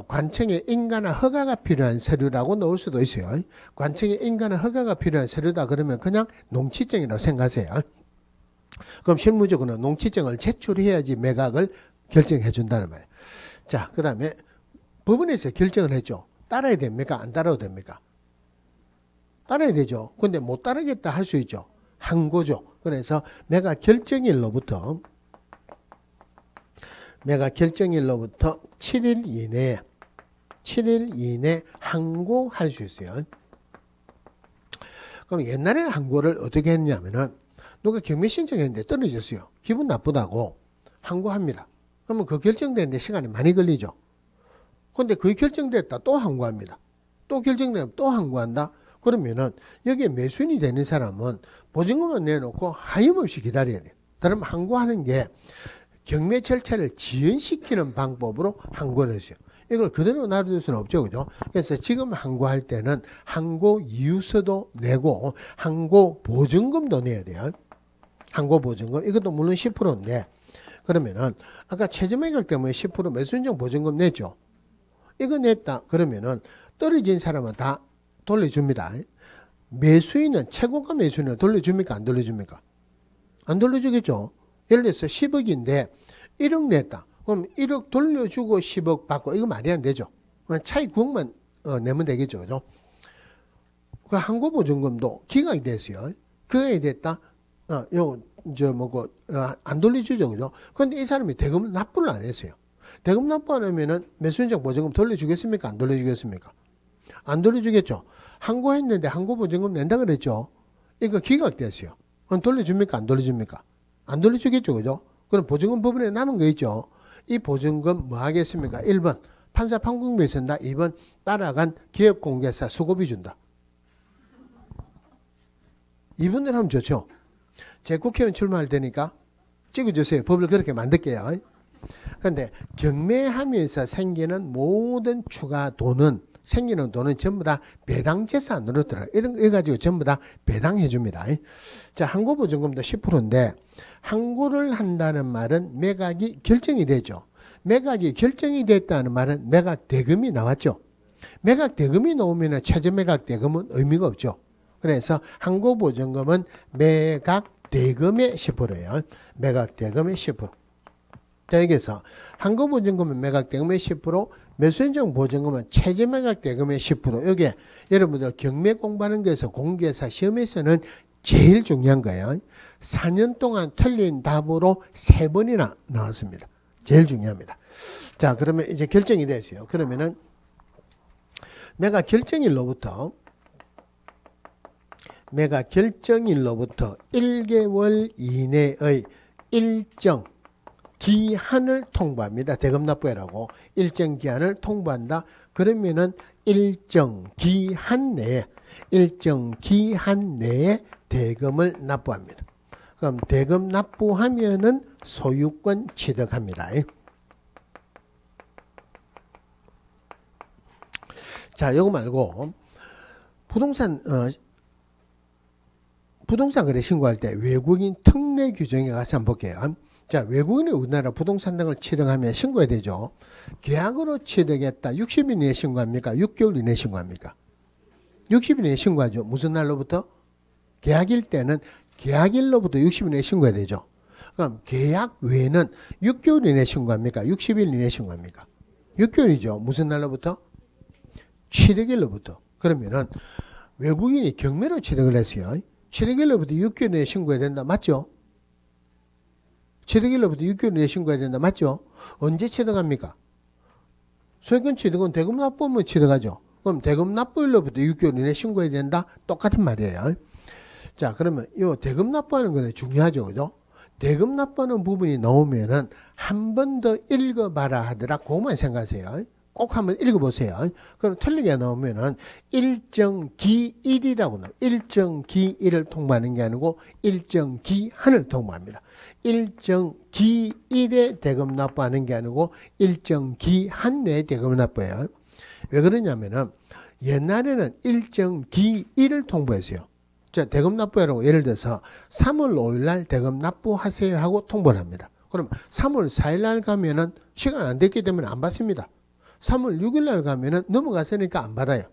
관청에 인가나 허가가 필요한 서류라고 넣을 수도 있어요. 관청에 인가나 허가가 필요한 서류다 그러면 그냥 농취증이라고 생각하세요. 그럼 실무적으로는 농취증을 제출해야지 매각을 결정해 준다는 말이에요. 자, 그 다음에 법원에서 결정을 했죠. 따라야 됩니까? 안 따라도 됩니까? 따라야 되죠. 근데 못 따르겠다 할 수 있죠. 항고죠. 그래서 매각 결정일로부터 7일 이내에 항고할 수 있어요. 그럼 옛날에 항고를 어떻게 했냐면은 누가 경매 신청했는데 떨어졌어요. 기분 나쁘다고 항고합니다. 그러면 그 결정되는데 시간이 많이 걸리죠. 근데 그게 결정됐다 또 항고합니다. 또 결정되면 또 항고한다. 그러면은 여기에 매수인이 되는 사람은 보증금을 내놓고 하염없이 기다려야 돼요. 그럼 항고하는 게 경매 절차를 지연시키는 방법으로 항고를 했어요. 이걸 그대로 놔둘 수는 없죠. 그죠? 그래서 지금 항고할 때는 항고 이유서도 내고 항고 보증금도 내야 돼요. 항고 보증금. 이것도 물론 10%인데 그러면은 아까 최저매각 때문에 10% 매수인정 보증금 냈죠. 이거 냈다. 그러면은 떨어진 사람은 다 돌려줍니다. 매수인은 최고가 매수인은 돌려줍니까? 안 돌려줍니까? 안 돌려주겠죠. 예를 들어서 10억인데 1억 냈다. 그럼 1억 돌려주고 10억 받고 이거 말이 안 되죠. 차익 9억만 내면 되겠죠. 그죠? 그 항고보증금도 기각이 됐어요. 기각이 됐다. 안 돌려주죠. 그죠? 근데 이 사람이 대금 납부를 안 했어요. 대금 납부 안 하면은 매수인정 보증금 돌려주겠습니까? 안 돌려주겠습니까? 안 돌려주겠죠. 항고했는데 항고보증금 낸다 그랬죠. 이거 기각됐어요. 그럼 돌려줍니까? 안 돌려줍니까? 안 돌려주겠죠. 그죠? 그럼 보증금 부분에 남은 거 있죠. 이 보증금 뭐 하겠습니까? 1번 판사 판공비에 쓴다. 2번 따라간 기업공개사 수고비 준다. 2번을 하면 좋죠. 제 국회의원 출마할 테니까 찍어주세요. 법을 그렇게 만들게요. 그런데 경매하면서 생기는 모든 추가 돈은 생기는 돈은 전부 다 배당 재산으로 들어가요. 이런 거 가지고 전부 다 배당해 줍니다. 자, 항고보증금도 10%인데 항고를 한다는 말은 매각이 결정이 되죠. 매각이 결정이 됐다는 말은 매각 대금이 나왔죠. 매각 대금이 나오면 최저 매각 대금은 의미가 없죠. 그래서 항고보증금은 매각 대금의 10%예요. 매각 대금의 10%. 자, 여기서 항고보증금은 매각 대금의 10%, 매수인정 보증금은 최저 매각 대금의 10%. 여기에 여러분들 경매 공부하는 거에서 공개사 시험에서는 제일 중요한 거예요. 4년 동안 틀린 답으로 3번이나 나왔습니다. 제일 중요합니다. 자, 그러면 이제 결정이 됐어요. 그러면은 매각 결정일로부터 1개월 이내의 일정 기한을 통보합니다. 대금 납부해라고 일정 기한을 통보한다. 그러면은 일정 기한 내에 대금을 납부합니다. 그럼 대금 납부하면은 소유권 취득합니다. 자, 이거 말고 부동산 거래 신고할 때 외국인 특례 규정에 가서 한번 볼게요. 자, 외국인이 우리나라 부동산 등을 취득하면 신고해야 되죠. 계약으로 취득했다. 60일 이내에 신고합니까? 6개월 이내에 신고합니까? 60일 이내에 신고하죠. 무슨 날로부터? 계약일 때는 계약일로부터 60일 이내에 신고해야 되죠. 그럼 계약 외에는 6개월 이내에 신고합니까? 60일 이내에 신고합니까? 6개월이죠. 무슨 날로부터? 취득일로부터. 그러면은 외국인이 경매로 취득을 했어요. 취득일로부터 6개월 내에 신고해야 된다. 맞죠? 취득일로부터 6개월 내에 신고해야 된다. 맞죠? 언제 취득합니까? 소유권 취득은 대금 납부하면 취득하죠. 그럼 대금 납부일로부터 6개월 이내에 신고해야 된다. 똑같은 말이에요. 자, 그러면 이 대금 납부하는 거는 중요하죠. 그죠? 대금 납부하는 부분이 나오면은 한 번 더 읽어봐라 하더라. 그것만 생각하세요. 꼭 한번 읽어보세요. 그럼 틀리게 나오면은 일정 기일이라고 나와요. 일정 기일을 통보하는 게 아니고 일정 기한을 통보합니다. 일정 기일에 대금 납부하는 게 아니고 일정 기한 내에 대금을 납부해요. 왜 그러냐면은 옛날에는 일정 기일을 통보했어요. 자, 대금 납부하라고 예를 들어서 3월 5일 날 대금 납부하세요 하고 통보를 합니다. 그럼 3월 4일 날 가면은 시간 안 됐기 때문에 안 받습니다. 3월 6일 날 가면은 넘어갔으니까 안 받아요.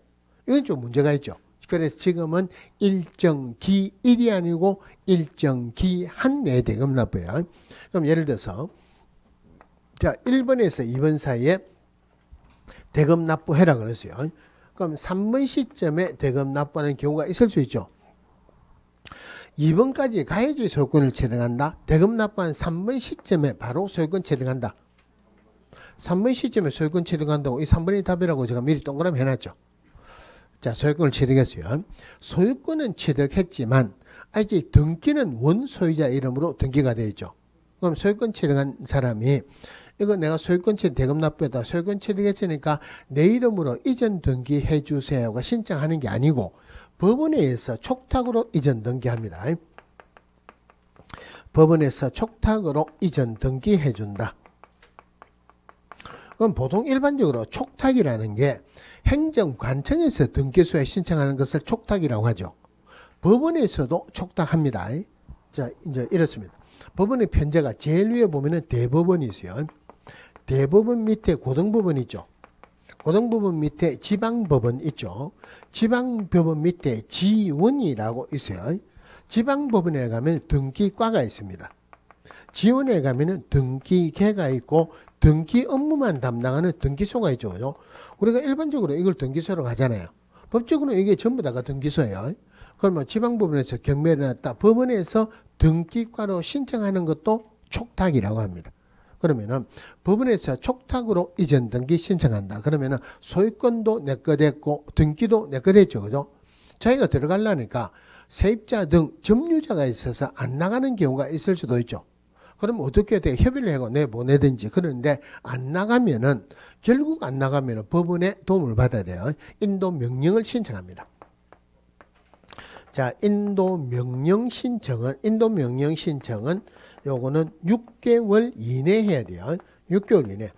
이건 좀 문제가 있죠. 그래서 지금은 일정 기일이 아니고 일정 기한 내에 대금 납부해요. 그럼 예를 들어서 자, 1번에서 2번 사이에 대금 납부해라 그랬어요. 그럼 3번 시점에 대금 납부하는 경우가 있을 수 있죠. 2번까지 가야지 소유권을 체득한다. 대금 납부한 3번 시점에 바로 소유권 체득한다. 3번 시점에 소유권 체득한다고 이 3번이 답이라고 제가 미리 동그라미 해놨죠. 자, 소유권을 체득했어요. 소유권은 체득했지만 아직 등기는 원소유자 이름으로 등기가 되어 있죠. 그럼 소유권 체득한 사람이 이거 내가 소유권 체득 대금 납부에다 소유권 체득했으니까 내 이름으로 이전 등기해 주세요가 신청하는 게 아니고 법원에 의해서 촉탁으로 이전 등기합니다. 법원에서 촉탁으로 이전 등기해 준다. 그럼 보통 일반적으로 촉탁이라는 게 행정관청에서 등기소에 신청하는 것을 촉탁이라고 하죠. 법원에서도 촉탁합니다. 자, 이제 이렇습니다. 법원의 편제가 제일 위에 보면은 대법원이 있어요. 대법원 밑에 고등법원 있죠. 고등법원 밑에 지방법원 있죠. 지방법원 밑에 지원이라고 있어요. 지방법원에 가면 등기과가 있습니다. 지원에 가면은 등기계가 있고 등기 업무만 담당하는 등기소가 있죠. 그죠? 우리가 일반적으로 이걸 등기소로 가잖아요. 법적으로 이게 전부 다가 등기소예요. 그러면 지방법원에서 경매를 냈다. 법원에서 등기과로 신청하는 것도 촉탁이라고 합니다. 그러면은 법원에서 촉탁으로 이전 등기 신청한다. 그러면은 소유권도 내 거 됐고 등기도 내 거 됐죠. 그죠? 자기가 들어가려니까 세입자 등 점유자가 있어서 안 나가는 경우가 있을 수도 있죠. 그럼 어떻게 돼? 협의를 하고 내보내든지. 그런데 안 나가면은 결국 안 나가면은 법원의 도움을 받아야 돼요. 인도 명령을 신청합니다. 자, 인도 명령 신청은 요거는 6개월 이내 해야 돼요. 6개월 이내.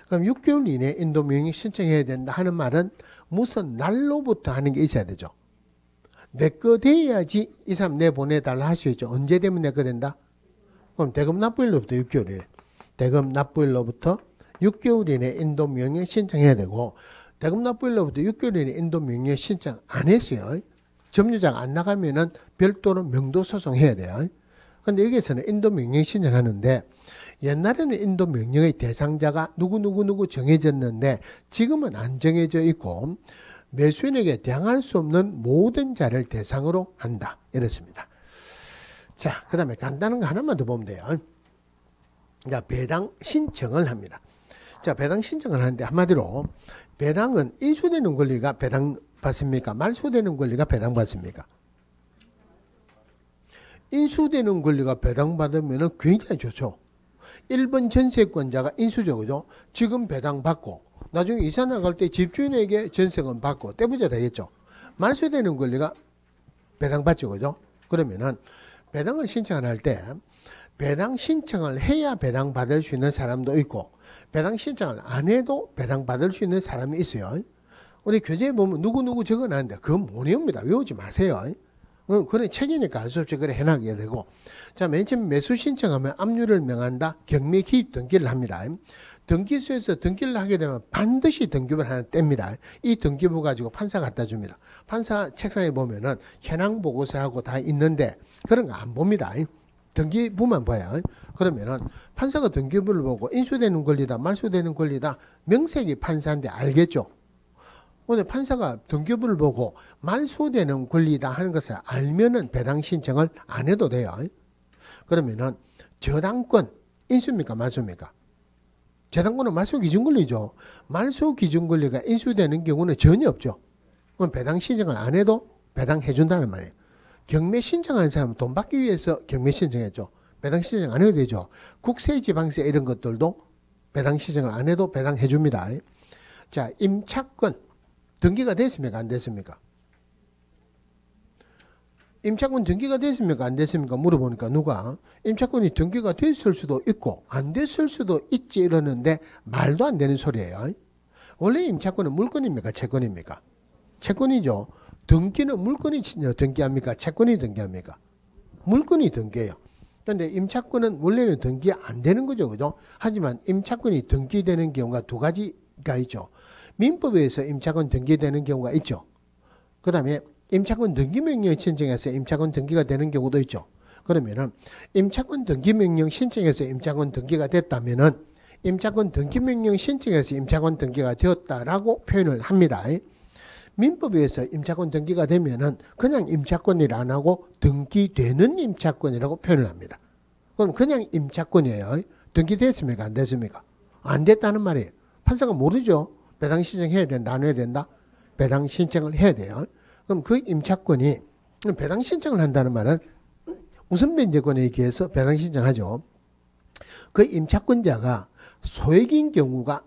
그럼 6개월 이내 인도 명령 신청해야 된다 하는 말은 무슨 날로부터 하는 게 있어야 되죠. 내 거 돼야지 이 사람 내보내달라 할 수 있죠. 언제 되면 내 거 된다? 그럼 대금 납부일로부터 6개월 이내. 대금 납부일로부터 6개월 이내 인도 명령 신청해야 되고 대금 납부일로부터 6개월 이내 인도 명령 신청 안 했어요. 점유자가 안 나가면은 별도로 명도 소송해야 돼요. 근데 여기서는 인도 명령 신청하는데 옛날에는 인도 명령의 대상자가 누구 정해졌는데 지금은 안 정해져 있고 매수인에게 대항할 수 없는 모든 자를 대상으로 한다. 이렇습니다. 자, 그 다음에 간단한 거 하나만 더 보면 돼요. 자, 배당 신청을 합니다. 자, 배당 신청을 하는데 한마디로 배당은 인수되는 권리가 배당받습니까? 말소되는 권리가 배당받습니까? 인수되는 권리가 배당받으면 굉장히 좋죠. 1번 전세권자가 인수죠. 그죠? 지금 배당받고 나중에 이사 나갈 때 집주인에게 전세금 받고 떼부자 되겠죠. 말소되는 권리가 배당받죠. 그죠? 그러면은 배당을 신청을 할 때 배당 신청을 해야 배당받을 수 있는 사람도 있고 배당 신청을 안 해도 배당받을 수 있는 사람이 있어요. 우리 교재에 보면 누구 적어놨는데 그건 못 외웁니다. 외우지 마세요. 그래 책이니까 알 수 없이 그래 해나가게 되고 자, 맨 처음 매수 신청하면 압류를 명한다. 경매 기입 등기를 합니다. 등기소에서 등기를 하게 되면 반드시 등기부를 하나 뗍니다. 이 등기부 가지고 판사 갖다 줍니다. 판사 책상에 보면은 현황 보고서하고 다 있는데 그런 거 안 봅니다. 등기부만 봐요. 그러면은 판사가 등기부를 보고 인수되는 권리다 말소되는 권리다 명색이 판사인데 알겠죠. 오늘 판사가 등기부를 보고 말소되는 권리다 하는 것을 알면은 배당 신청을 안 해도 돼요. 그러면은 저당권 인수입니까 말소입니까? 저당권은 말소 기준 권리죠. 말소 기준 권리가 인수되는 경우는 전혀 없죠. 그럼 배당 신청을 안 해도 배당해 준다는 말이에요. 경매 신청하는 사람은 돈 받기 위해서 경매 신청했죠. 배당 신청 안 해도 되죠. 국세, 지방세 이런 것들도 배당 신청을 안 해도 배당해 줍니다. 자, 임차권 등기가 됐습니까? 안 됐습니까? 임차권 등기가 됐습니까? 안 됐습니까? 물어보니까 누가 임차권이 등기가 됐을 수도 있고 안 됐을 수도 있지 이러는데 말도 안 되는 소리예요. 원래 임차권은 물건입니까? 채권입니까? 채권이죠. 등기는 물건이 등기합니까? 채권이 등기합니까? 물건이 등기해요. 그런데 임차권은 원래는 등기 안 되는 거죠. 그죠? 하지만 임차권이 등기되는 경우가 두 가지가 있죠. 민법에 의해서 임차권 등기되는 경우가 있죠. 그 다음에 임차권 등기명령 신청해서 임차권 등기가 되는 경우도 있죠. 그러면은 임차권 등기명령 신청해서 임차권 등기가 됐다면은 임차권 등기명령 신청해서 임차권 등기가 되었다라고 표현을 합니다. 민법에 의해서 임차권 등기가 되면은 그냥 임차권이라 안 하고 등기되는 임차권이라고 표현을 합니다. 그럼 그냥 임차권이에요. 등기됐습니까? 안 됐습니까? 안 됐다는 말이에요. 판사가 모르죠. 배당 신청해야 된다, 안 해야 된다? 배당 신청을 해야 돼요. 그럼 그 임차권이 배당 신청을 한다는 말은 우선 변제권에 의해서 배당 신청하죠. 그 임차권자가 소액인 경우가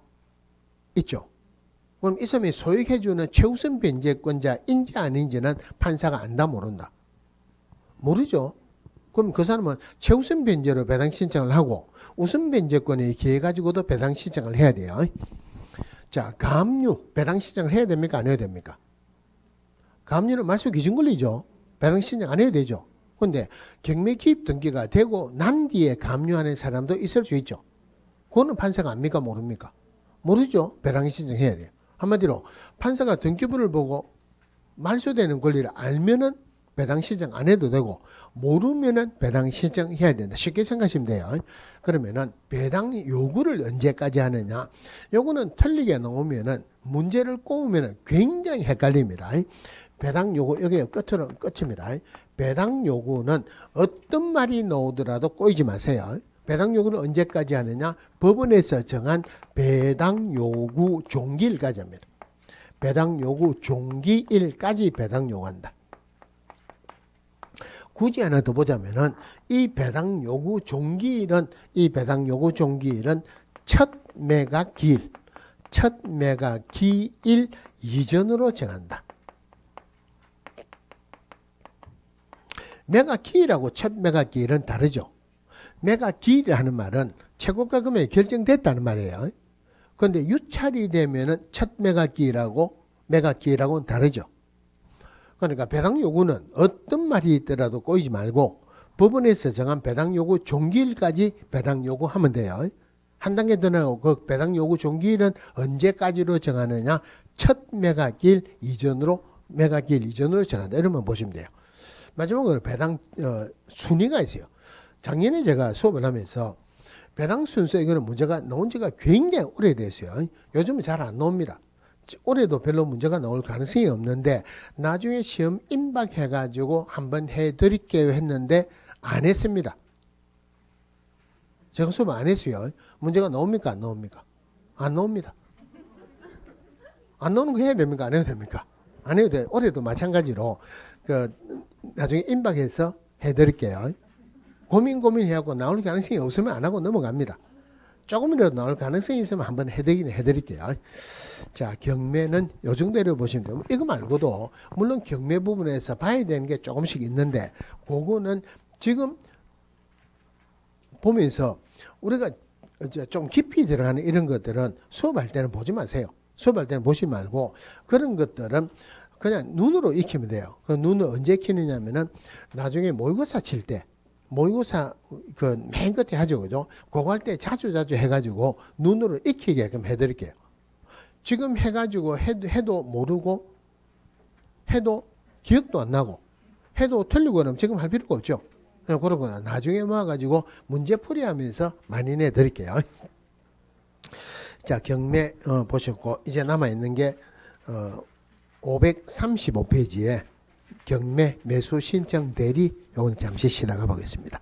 있죠. 그럼 이 사람이 소액해주는 최우선 변제권자인지 아닌지는 판사가 안다 모른다. 모르죠. 그럼 그 사람은 최우선 변제로 배당 신청을 하고 우선 변제권에 의해 가지고도 배당 신청을 해야 돼요. 자, 가압류 배당 신청을 해야 됩니까? 안 해야 됩니까? 가압류는 말소 기준 권리죠. 배당 신청 안 해야 되죠. 그런데 경매 기입 등기가 되고 난 뒤에 가압류하는 사람도 있을 수 있죠. 그거는 판사가 압니까? 모릅니까? 모르죠. 배당 신청해야 돼요. 한마디로 판사가 등기부를 보고 말소되는 권리를 알면은 배당 신청 안 해도 되고 모르면은 배당 신청해야 된다. 쉽게 생각하시면 돼요. 그러면은 배당 요구를 언제까지 하느냐? 요거는 틀리게 나오면은 문제를 꼬우면은 굉장히 헷갈립니다. 배당 요구 여기 끝입니다. 배당 요구는 어떤 말이 나오더라도 꼬이지 마세요. 배당 요구는 언제까지 하느냐? 법원에서 정한 배당 요구 종기일까지 합니다. 배당 요구 종기일까지 배당 요구한다. 굳이 하나 더 보자면은 이 배당 요구 종기일은 첫 매각 기일 이전으로 정한다. 매각 기일하고 첫 매각 기일은 다르죠. 매각 기일이라는 말은 최고가 금액이 결정됐다는 말이에요. 그런데 유찰이 되면은 첫 매각 기일하고는 다르죠. 그러니까 배당 요구는 어떤 말이 있더라도 꼬이지 말고 법원에서 정한 배당 요구 종기일까지 배당 요구하면 돼요. 한 단계 더 나가고 그 배당 요구 종기일은 언제까지로 정하느냐? 첫 매각일 이전으로 정한다. 이러면 보시면 돼요. 마지막으로 배당 순위가 있어요. 작년에 제가 수업을 하면서 배당 순서 이거는 문제가 나온 지가 굉장히 오래됐어요. 요즘은 잘 안 나옵니다. 올해도 별로 문제가 나올 가능성이 없는데 나중에 시험 임박해가지고 한번 해드릴게요 했는데 안 했습니다. 제가 수업 안 했어요. 문제가 나옵니까? 안 나옵니까? 안 나옵니다. 안 나오는 거 해야 됩니까? 안 해도 됩니까? 안 해도 돼요. 올해도 마찬가지로 나중에 임박해서 해드릴게요. 고민해갖고 나올 가능성이 없으면 안 하고 넘어갑니다. 조금이라도 나올 가능성이 있으면 한번 해드릴게요. 자, 경매는 요 정도로 보시면 돼요. 이거 말고도 물론 경매 부분에서 봐야 되는 게 조금씩 있는데 그거는 지금 보면서 우리가 좀 깊이 들어가는 이런 것들은 수업할 때는 보지 마세요. 수업할 때는 보지 말고 그런 것들은 그냥 눈으로 익히면 돼요. 그 눈을 언제 익히느냐면은 나중에 모의고사 칠 때 모의고사 그 맨 끝에 하죠. 그죠? 그거 할 때 자주 해가지고 눈으로 익히게끔 해드릴게요. 지금 해가지고 해도 모르고 해도 기억도 안 나고 해도 틀리고 그러면 지금 할 필요가 없죠. 그러거나 나중에 모아가지고 문제풀이 하면서 많이 내드릴게요. 자, 경매 보셨고 이제 남아있는 게 535페이지에 경매 매수 신청 대리 요거는 잠시 쉬다가 보겠습니다.